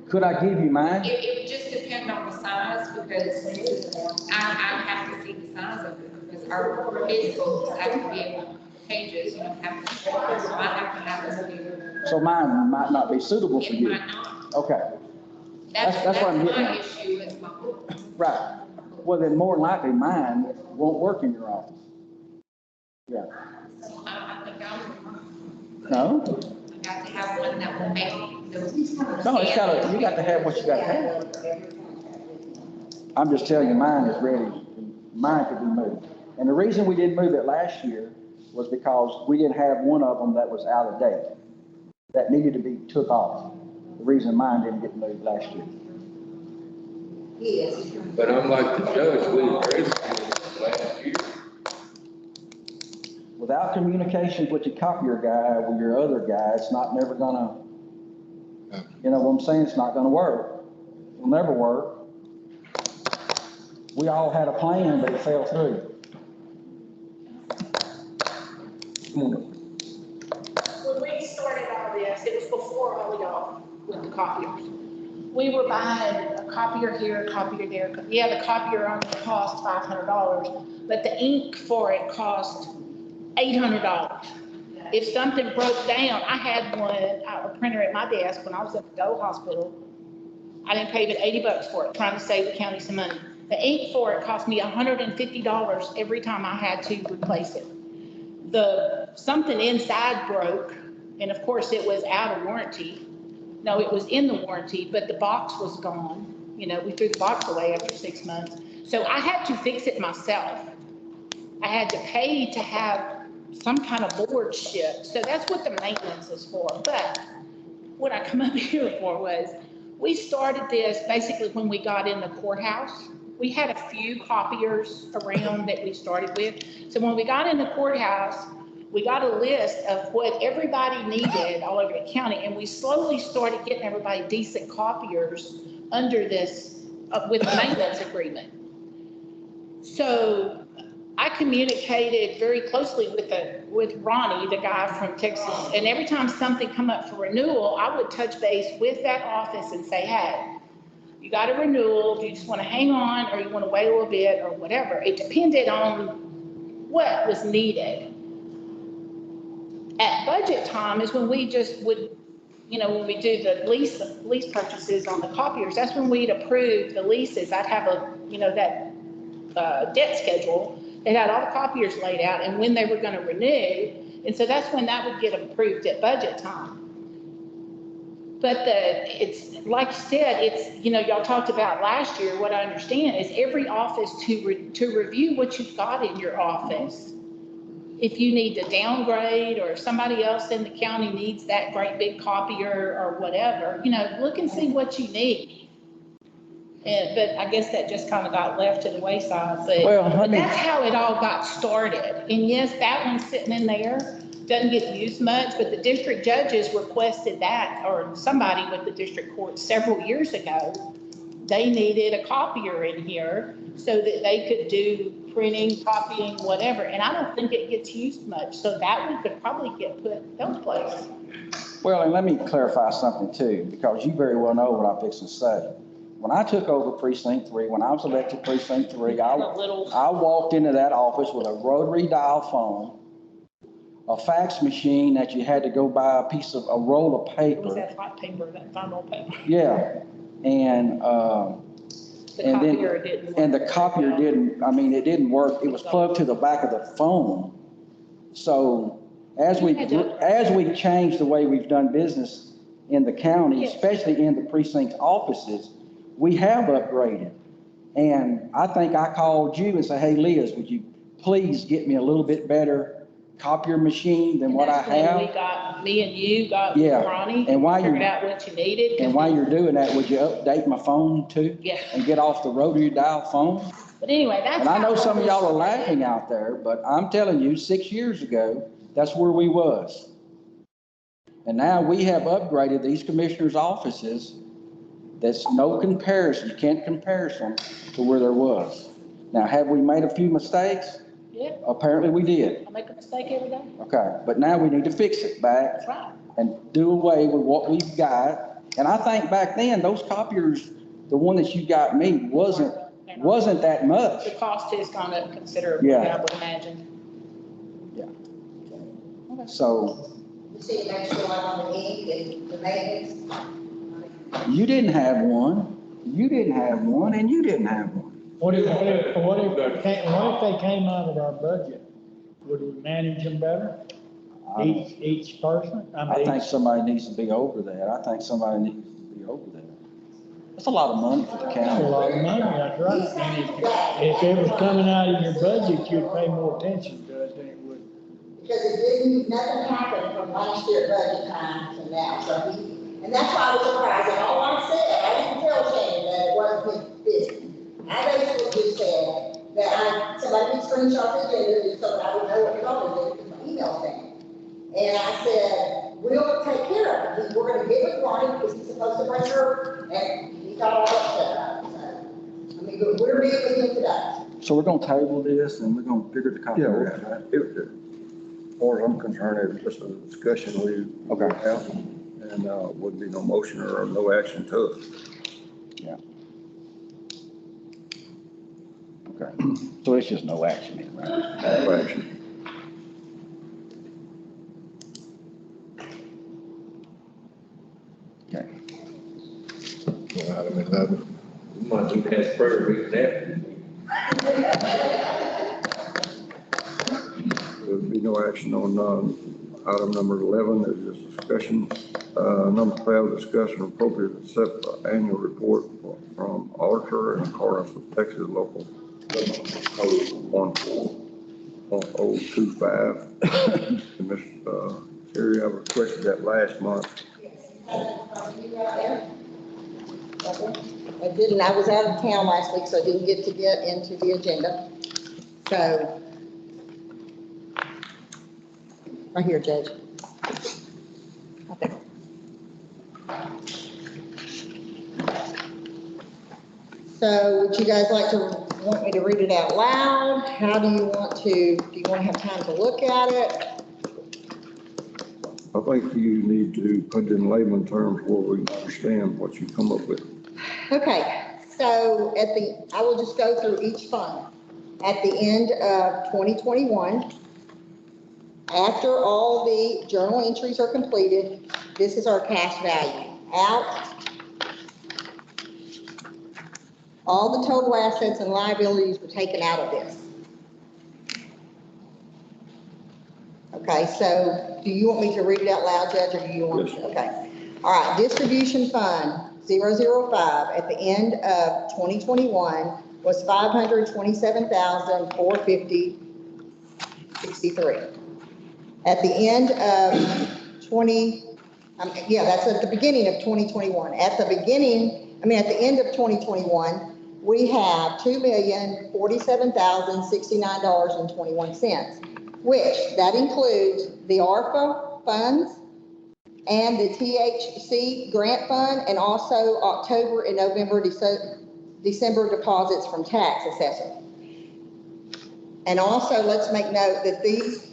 Could I give you mine? It would just depend on the size, because I have to see the size of it, because our vehicles have to be pages, you know, have to, so I have to have this bigger. So mine might not be suitable for It you. might not. Okay, That's what I'm getting my at. issue with my book. right. Well, then more than likely mine won't work in your office. Yeah. I think I No? got to have one that will make those. No, it's gotta, you got to have what you gotta have. I'm just telling you, mine is ready. Mine could be moved. And the reason we didn't move it last year was because we didn't have one of them that was out of date, that needed to be took off. The reason mine didn't get moved last year. But unlike the judge, we addressed it last year. Without communications with your copier guy or your other guy, it's not never gonna, you know what I'm saying? It's not gonna work. It'll never work. We all had a plan, but it fell through. When we started all this, it was before all y'all with the copiers. We were buying a copier here, a copier there. Yeah, the copier only cost $500, but the ink for it cost $800. If something broke down, I had one, a printer at my desk when I was at the Doe Hospital. I didn't pay but $80 for it, trying to save the county some money. The ink for it cost me $150 every time I had to replace it. Something inside broke, and of course it was out of warranty. No, it was in the warranty, but the box was gone. You know, we threw the box away after 6 months. So I had to fix it myself. I had to pay to have some kind of board shipped. So that's what the maintenance is for. But what I come up here for was, we started this basically when we got in the courthouse. We had a few copiers around that we started with. So when we got in the courthouse, we got a list of what everybody needed all over the county, and we slowly started getting everybody decent copiers under this, with the maintenance agreement. So I communicated very closely with Ronnie, the guy from Texas, and every time something come up for renewal, I would touch base with that office and say, hey, you got a renewal, do you just want to hang on, or you want to wait a little bit, or whatever. It depended on what was needed. At budget time is when we just would, you know, when we do the lease purchases on the copiers, that's when we'd approve the leases. I'd have a, you know, that debt schedule. It had all the copiers laid out and when they were going to renew. And so that's when that would get approved at budget time. But it's like you said, it's, you know, y'all talked about last year, what I understand is every office to review what you've got in your office. If you need to downgrade, or if somebody else in the county needs that great big copier or whatever, you know, look and see what you need. But I guess that just kind of got left to the wayside. But that's how it all got started. And yes, that one's sitting in there, doesn't get used much, but the district judges requested that, or somebody with the district court several years ago. They needed a copier in here so that they could do printing, copying, whatever. And I don't think it gets used much. So that one could probably get put those places. Well, and let me clarify something too, because you very well know what I'm fixing to say. When I took over Precinct 3, when I was elected Precinct 3, I walked into that office with a rotary dial phone, a fax machine that you had to go buy a roll of paper. Was that hot paper, that thermal paper? Yeah, and the copier didn't, I mean, it didn't work. It was plugged to the back of the phone. So as we changed the way we've done business in the county, especially in the precinct offices, we have upgraded. And I think I called you and said, hey, Liz, would you please get me a little bit better copier machine than what I have? We got, me and you got with Ronnie, and figured out what you needed. And while you're doing that, would you update my phone too? Yeah. And get off the rotary dial phone? But anyway, that's. And I know some of y'all are laughing out there, but I'm telling you, 6 years ago, that's where we was. And now we have upgraded these commissioners' offices. That's no comparison. You can't compare them to where there was. Now, have we made a few mistakes? Yeah, Apparently we did. I make a mistake every day. Okay, but now we need to fix it back That's right. and do away with what we've got. And I think back then, those copiers, the one that you got me, wasn't that much. The cost has gone up considerably, Yeah. I would imagine. So You see, make sure I'm on the ink and the maintenance. you didn't have one, you didn't have one, and you didn't have one. What if they came out of our budget? Would we manage them better? Each person? I think somebody needs to be over that. I think somebody needs to be over that. That's a lot of money for the That's county. a lot of money, that's right. And if it was coming out of your budget, you'd pay more attention to it than it would. Because nothing happened from last year at budget time to now, so and that's why I was surprised, and all I said, I didn't tell Shannon that it wasn't his business. I basically just said that somebody could screenshot the agenda, so that I would know what y'all were doing, because my email's down. And I said, we'll take care of it, we're gonna give it Ronnie, because he's supposed to bring her, and he got all upset about it, so. I mean, but we're meeting with him today. So we're gonna table this and we're gonna figure the copy Yeah, out, right? as far as I'm concerned, it's just a discussion we have, and, wouldn't be no motion or no action to it. Yeah. Okay, so it's just no action, then, right? No action. Okay. Item 11. We might do that prayer reading after. There'll be no action on, item number 11, there's just discussion. Number 12, discussion appropriate to accept the annual report from auditor in accordance with Texas local code 14025. And Ms. Terry, I requested that last month. I didn't, I was out of town last week, so I didn't get into the agenda. So, right here, Judge. Okay. So would you guys want me to read it out loud? How do you want to have time to look at it? I think you need to put it in layman terms where we understand what you come up with. Okay, so I will just go through each fund. At the end of 2021, after all the journal entries are completed, this is our cash value. Out, all the total assets and liabilities were taken out of this. Okay, so do you want me to read it out loud, Judge, or do you want to? Okay. All right, distribution fund 005 at the end of 2021 was $527,450.63. At the end of that's at the beginning of 2021. At the end of 2021, we have $2,047,069.21, which that includes the ARPA funds and the THC grant fund, and also October and November, December deposits from tax assessor. And also, let's make note that these,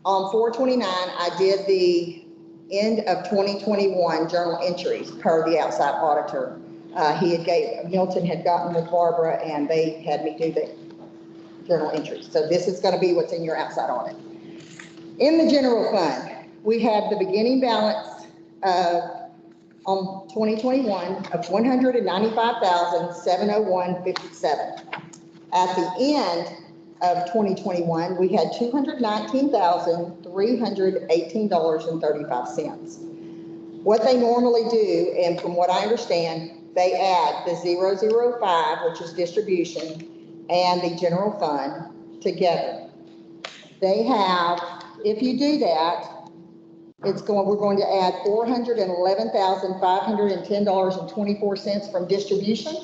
on 4/29, I did the end of 2021 journal entries per the outside auditor. Milton had gotten with Barbara and they had me do the journal entries. So this is going to be what's in your outside audit. In the general fund, we have the beginning balance on 2021 of $195,701.57. At the end of 2021, we had $219,318.35. What they normally do, and from what I understand, they add the 005, which is distribution, and the general fund together. They have, if you do that, we're going to add $411,510.24 from distribution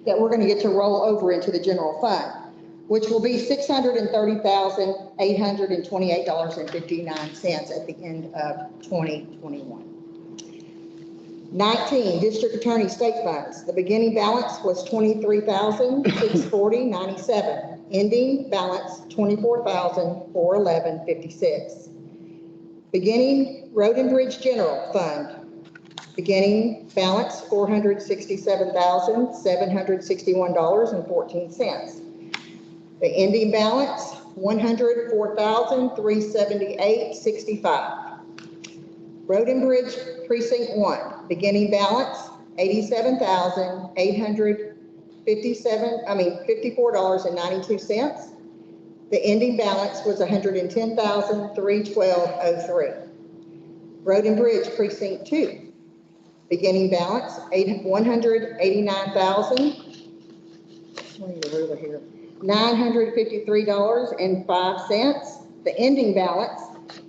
that we're going to get to roll over into the general fund, which will be $630,828.59 at the end of 2021. 19, district attorney state funds. The beginning balance was $23,640.97. Ending balance $24,411.56. Beginning road and bridge general fund. Beginning balance $467,761.14. The ending balance $104,378.65. Road and Bridge Precinct 1, beginning balance $54.92. The ending balance was $110,312.03. Road and Bridge Precinct 2, beginning balance $953.05. The ending balance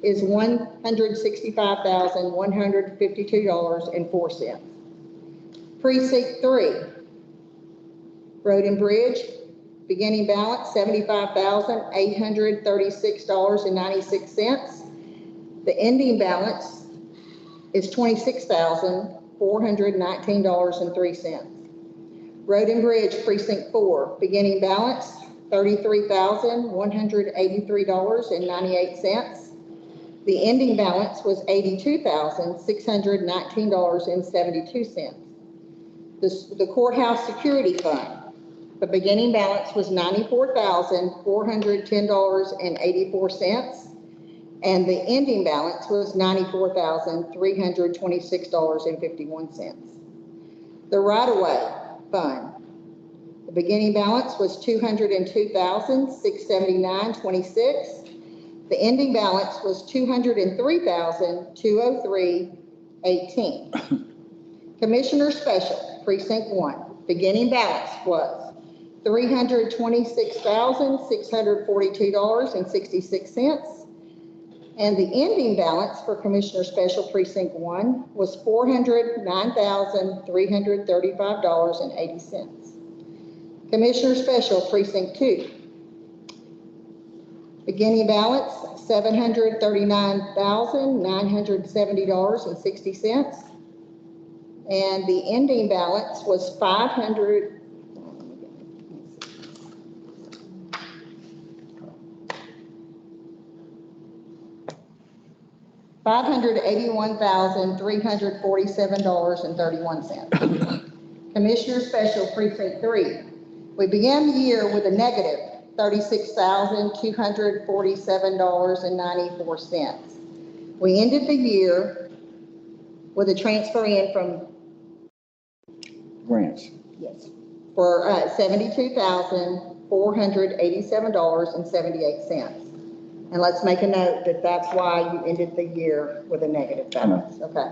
is $165,152.04. Precinct 3, Road and Bridge, beginning balance $75,836.96. The ending balance is $26,419.03. Road and Bridge Precinct 4, beginning balance $33,183.98. The ending balance was $82,619.72. The Courthouse Security Fund, the beginning balance was $94,410.84. And the ending balance was $94,326.51. The right-of-way fund, the beginning balance was $202,679.26. The ending balance was $203,203.18. Commissioner Special, Precinct 1, beginning balance was $326,642.66. And the ending balance for Commissioner Special Precinct 1 was $409,335.80. Commissioner Special Precinct 2, beginning balance $739,970.60. And the ending balance was $581,347.31. Commissioner Special Precinct 3, we began the year with a negative $36,247.94. We ended the year with a transfer in from Grants. yes, for $72,487.78. And let's make a note that that's why you ended the year with a negative balance. Okay.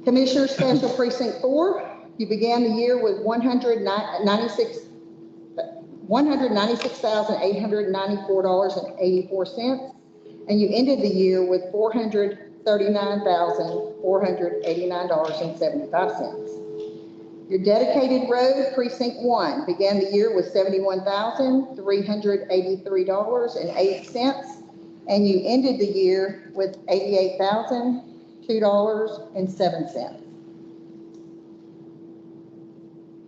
Commissioner Special Precinct 4, you began the year with $196,894.84, and you ended the year with $439,489.75. Your dedicated road, Precinct 1, began the year with $71,383.08, and you ended the year with $88,002.07.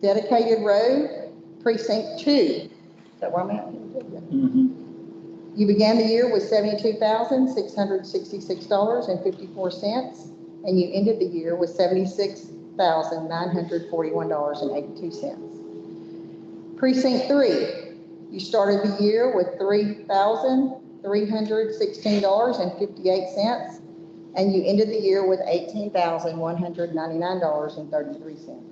Dedicated road, Precinct 2, is that where I'm at? You began the year with $72,666.54, and you ended the year with $76,941.82. Precinct 3, you started the year with $3,316.58, and you ended the year with $18,199.33.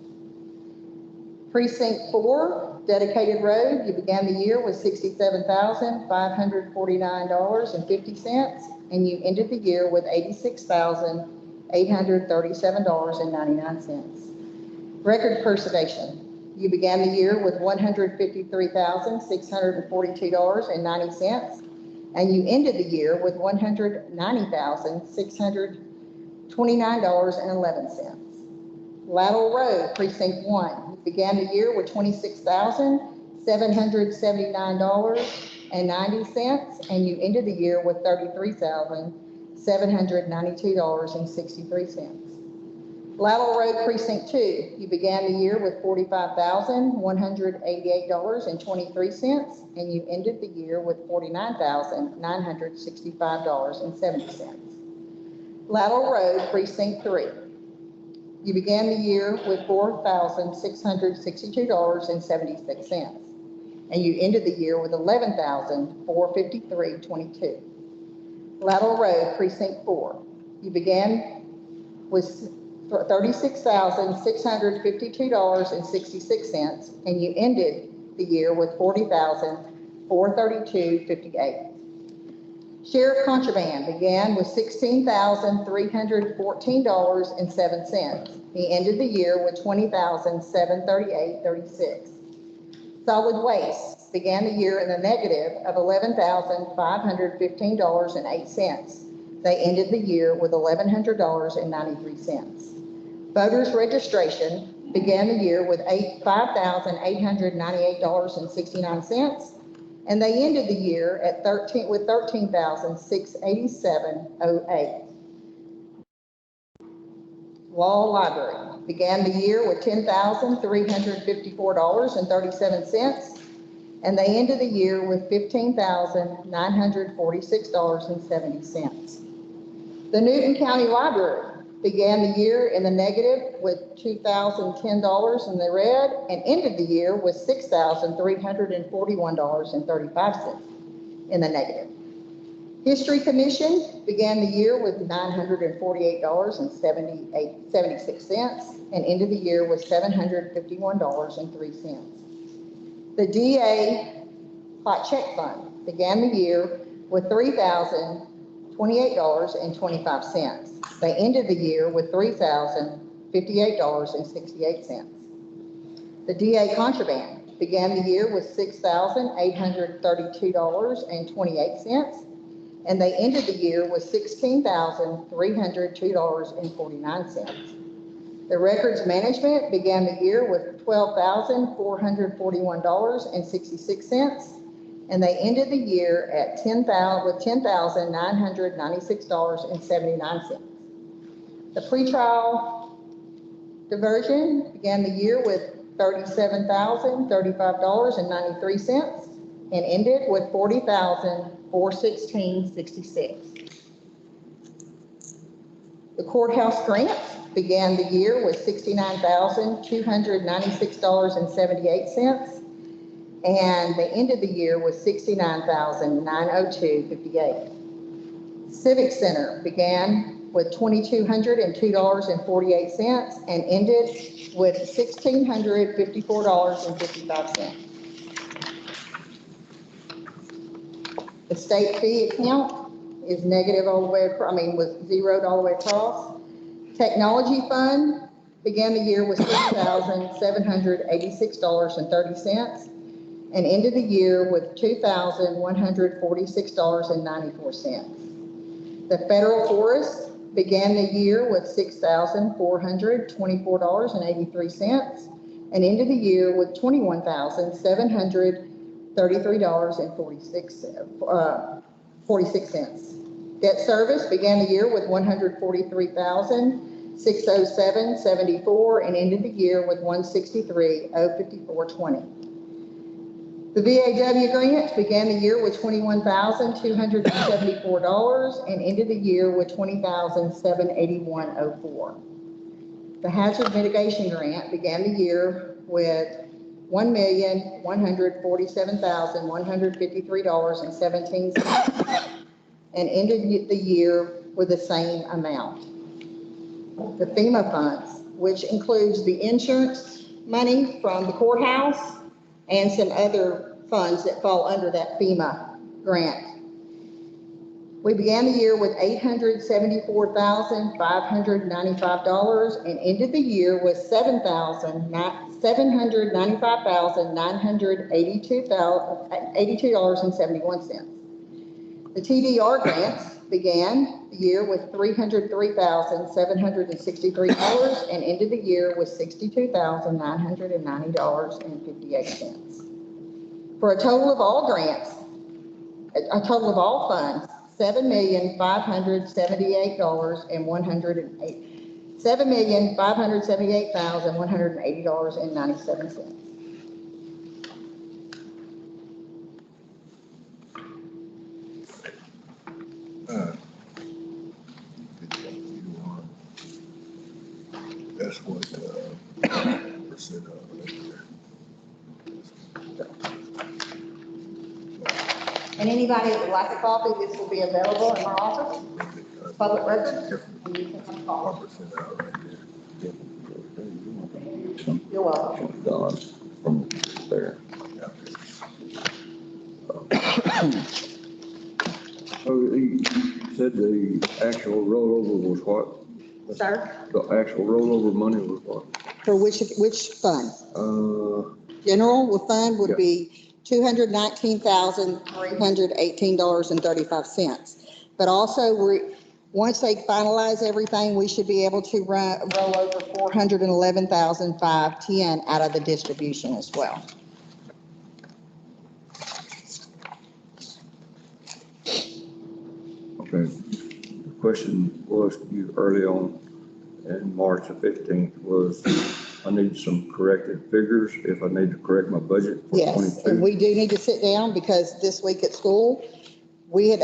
Precinct 4, dedicated road, you began the year with $67,549.50, and you ended the year with $86,837.99. Record preservation, you began the year with $153,642.90, and you ended the year with $190,629.11. Lateral Road, Precinct 1, you began the year with $26,779.90, and you ended the year with $33,792.63. Lateral Road Precinct 2, you began the year with $45,188.23, and you ended the year with $49,965.70. Lateral Road Precinct 3, you began the year with $4,662.76, and you ended the year with $11,453.22. Lateral Road Precinct 4, you began with $36,652.66, and you ended the year with $40,432.58. Sheriff Contraband began with $16,314.07. He ended the year with $20,738.36. Solid Waste began the year in a negative of $11,515.08. They ended the year with $1,100.93. Voters registration began the year with $5,898.69, and they ended the year at $13,687.08. Law Library began the year with $10,354.37, and they ended the year with $15,946.70. The Newton County Library began the year in the negative with $2,010 in the red and ended the year with $6,341.35 in the negative. History Commission began the year with $948.76 and ended the year with $751.03. The DA Hot Check Fund began the year with $3,028.25. They ended the year with $3,058.68. The DA Contraband began the year with $6,832.28, and they ended the year with $16,302.49. The Records Management began the year with $12,441.66, and they ended the year at $10,996.79. The pretrial diversion began the year with $37,035.93 and ended with $40,416.66. The courthouse grant began the year with $69,296.78, and they ended the year with $69,902.58. Civic Center began with $2,202.48 and ended with $1,654.55. The state fee account is negative all the way across, was zeroed all the way across. Technology fund began the year with $6,786.30 and ended the year with $2,146.94. The federal forest began the year with $6,424.83 and ended the year with $21,733.46. Debt service began the year with $143,607.74 and ended the year with $163,054.20. The VAW grant began the year with $21,274 and ended the year with $20,781.04. The hazard mitigation grant began the year with $1,147,153.17 and ended the year with the same amount. The FEMA funds, which includes the insurance money from the courthouse and some other funds that fall under that FEMA grant. We began the year with $874,595 and ended the year with $795,982.71. The TDR grants began the year with $303,763 and ended the year with $62,990.58. For a total of all grants, a total of all funds, $7,578,108. $7,578,180.97. That's what, percent of it. And anybody that would like a copy, this will be available in my office, public record, and you can come call. 1% out right there. You're welcome. Done from there. So he said the actual rollover was what? Sir, The actual rollover money was what? for which fund? General fund would Yeah. be $219,318.35. But also, once they finalize everything, we should be able to roll over $411,510 out of the distribution as well. Okay. The question was you early on in March the 15th was I need some corrected figures if I need to correct my budget for Yes, 22. and we do need to sit down because this week at school, we had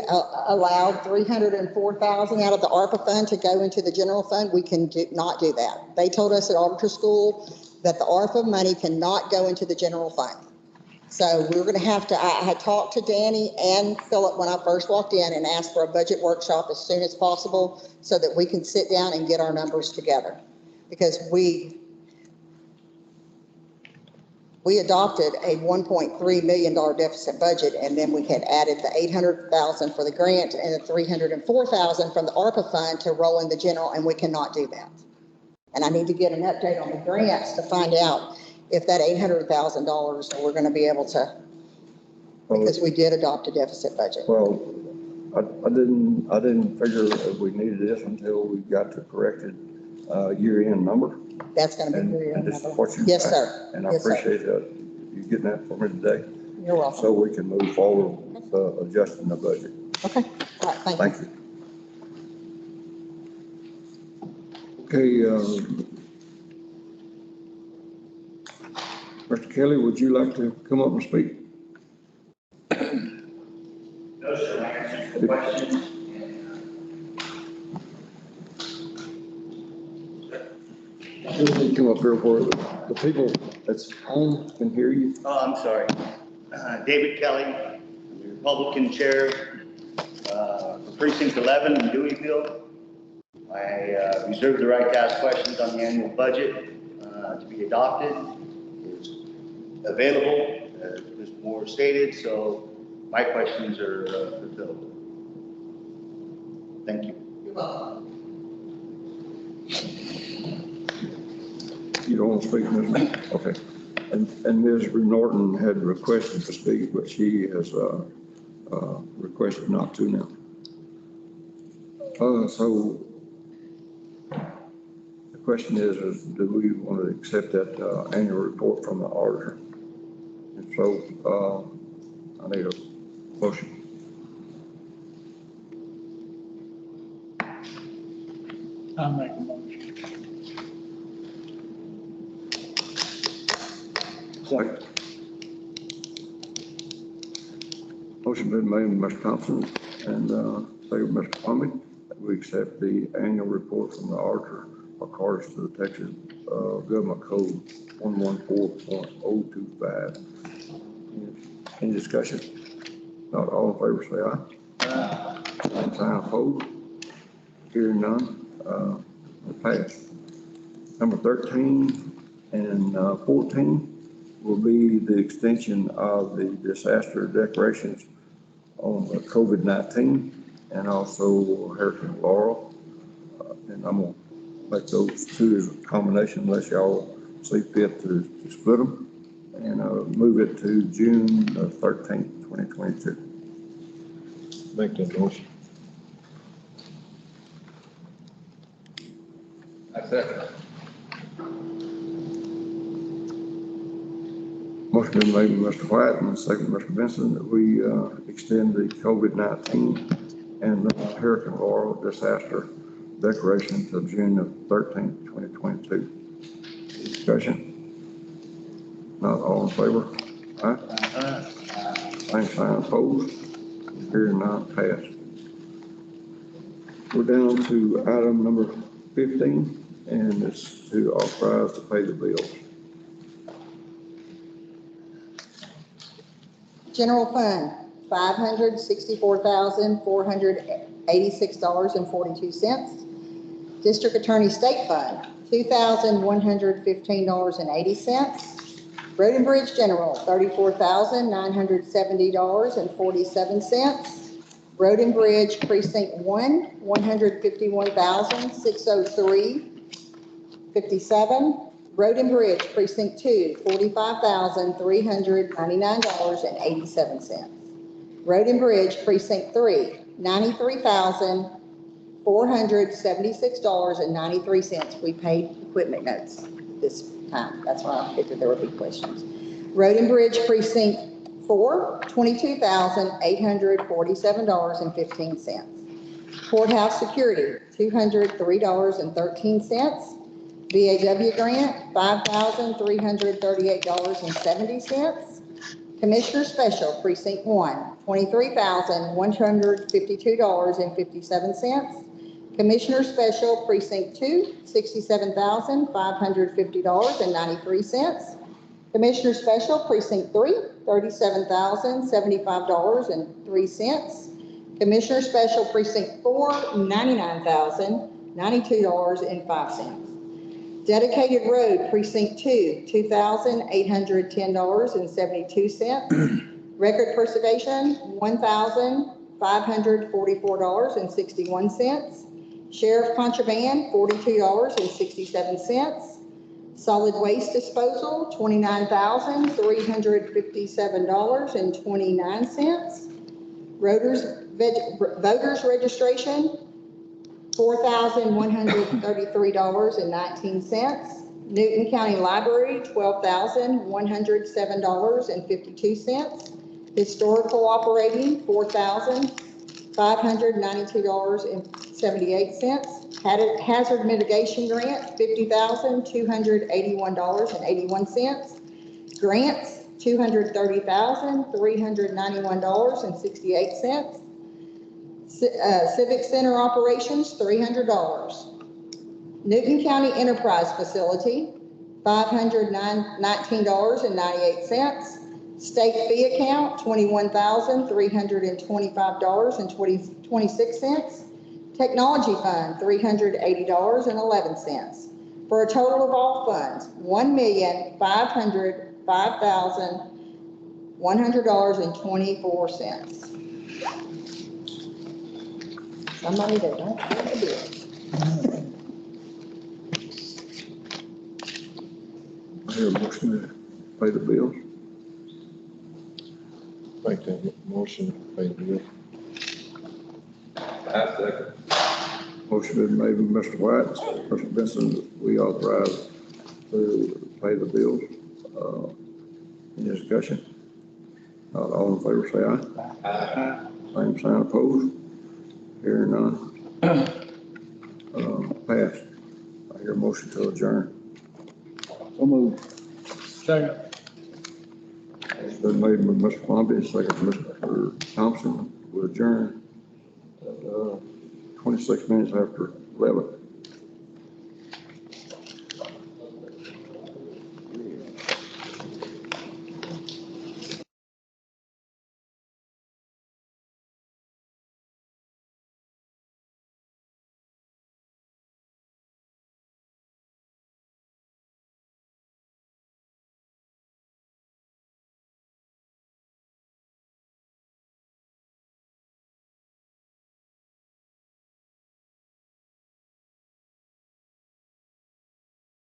allowed $304,000 out of the ARPA fund to go into the general fund. We can not do that. They told us at auditor school that the ARPA money cannot go into the general fund. So we're going to have to, I had talked to Danny and Philip when I first walked in and asked for a budget workshop as soon as possible so that we can sit down and get our numbers together. Because we adopted a $1.3 million deficit budget, and then we had added the $800,000 for the grant and the $304,000 from the ARPA fund to roll in the general, and we cannot do that. And I need to get an update on the grants to find out if that $800,000 we're going to be able to, because we did adopt a deficit budget. Well, I didn't figure that we needed this until we got the corrected year-end number. That's going to be And your this is number. what you. Yes, sir. And I Yes, sir. appreciate you getting that for me today. You're welcome. So we can move forward with adjusting the budget. Okay, all right, thank you. Thank you. Okay, Mr. Kelly, would you like to come up and speak? No, sir, I answered the question. Come up here where the people that's home can hear you. Oh, I'm sorry. David Kelly, the Republican Chair for Precinct 11 in Deweyfield. I reserve the right to ask questions on the annual budget to be adopted. It's available, as Mr. Moore stated, so my questions are fulfilled. Thank you. You're welcome. You don't want to speak, Ms. Okay. And Ms. Norton had requested to speak, but she has requested not to now. So the question is do we want to accept that annual report from the auditor? And so I need a motion. I'll make a motion. Motion been made by Mr. Thompson and second by Mr. Plumlee that we accept the annual report from the auditor according to the Texas Government Code 114.025. Any discussion? Not all in favor, say aye. Aye. Same sign opposed. Hearing none, it passed. Number 13 and 14 will be the extension of the disaster declarations on the COVID-19 and also Hurricane Laurel. And I'm going to make those two as a combination unless y'all see fit to split them and move it to June 13th, 2022. Make that motion. I second. Motion been made by Mr. White and second by Mr. Benson that we extend the COVID-19 and the Hurricane Laurel disaster declaration of June the 13th, 2022. Discussion? Not all in favor? Aye. Same sign opposed? Hearing none, passed. We're down to item number 15, and it's to authorize to pay the bills. General fund, $564,486.42. District Attorney State Fund, $2,115.80. Road and Bridge General, $34,970.47. Road and Bridge Precinct 1, $151,603.57. Road and Bridge Precinct 2, $45,399.87. Road and Bridge Precinct 3, $93,476.93. We paid equipment notes this time. That's why I figured there would be questions. Road and Bridge Precinct 4, $22,847.15. Courthouse Security, $203.13. VAW grant, $5,338.70. Commissioner Special, Precinct 1, $23,152.57. Commissioner Special, Precinct 2, $67,550.93. Commissioner Special, Precinct 3, $37,075.03. Commissioner Special, Precinct 4, $99,092.05. Dedicated Road, Precinct 2, $2,810.72. Record Preservation, $1,544.61. Sheriff Contraband, $42.67. Solid Waste Disposal, $29,357.29. Voters Registration, $4,133.19. Newton County Library, $12,107.52. Historical Operating, $4,592.78. Hazard Mitigation Grant, $50,281.81. Grants, $230,391.68. Civic Center Operations, $300. Newton County Enterprise Facility, $519.98. State fee account, $21,325.26. Technology Fund, $380.11. For a total of all funds, $1,505,100.24. Somebody that don't pay the bills. I hear a motion to pay the bills. Make that motion, pay the bill. I second. Motion been made by Mr. White, Mr. Benson, we authorize to pay the bills. Any discussion? Not all in favor, say aye. Aye. Same sign opposed. Hearing none. Passed. I hear a motion to adjourn. So moved. Second. It's been made by Mr. Columbia, second by Mr. Thompson. We adjourn at 26 minutes after 11.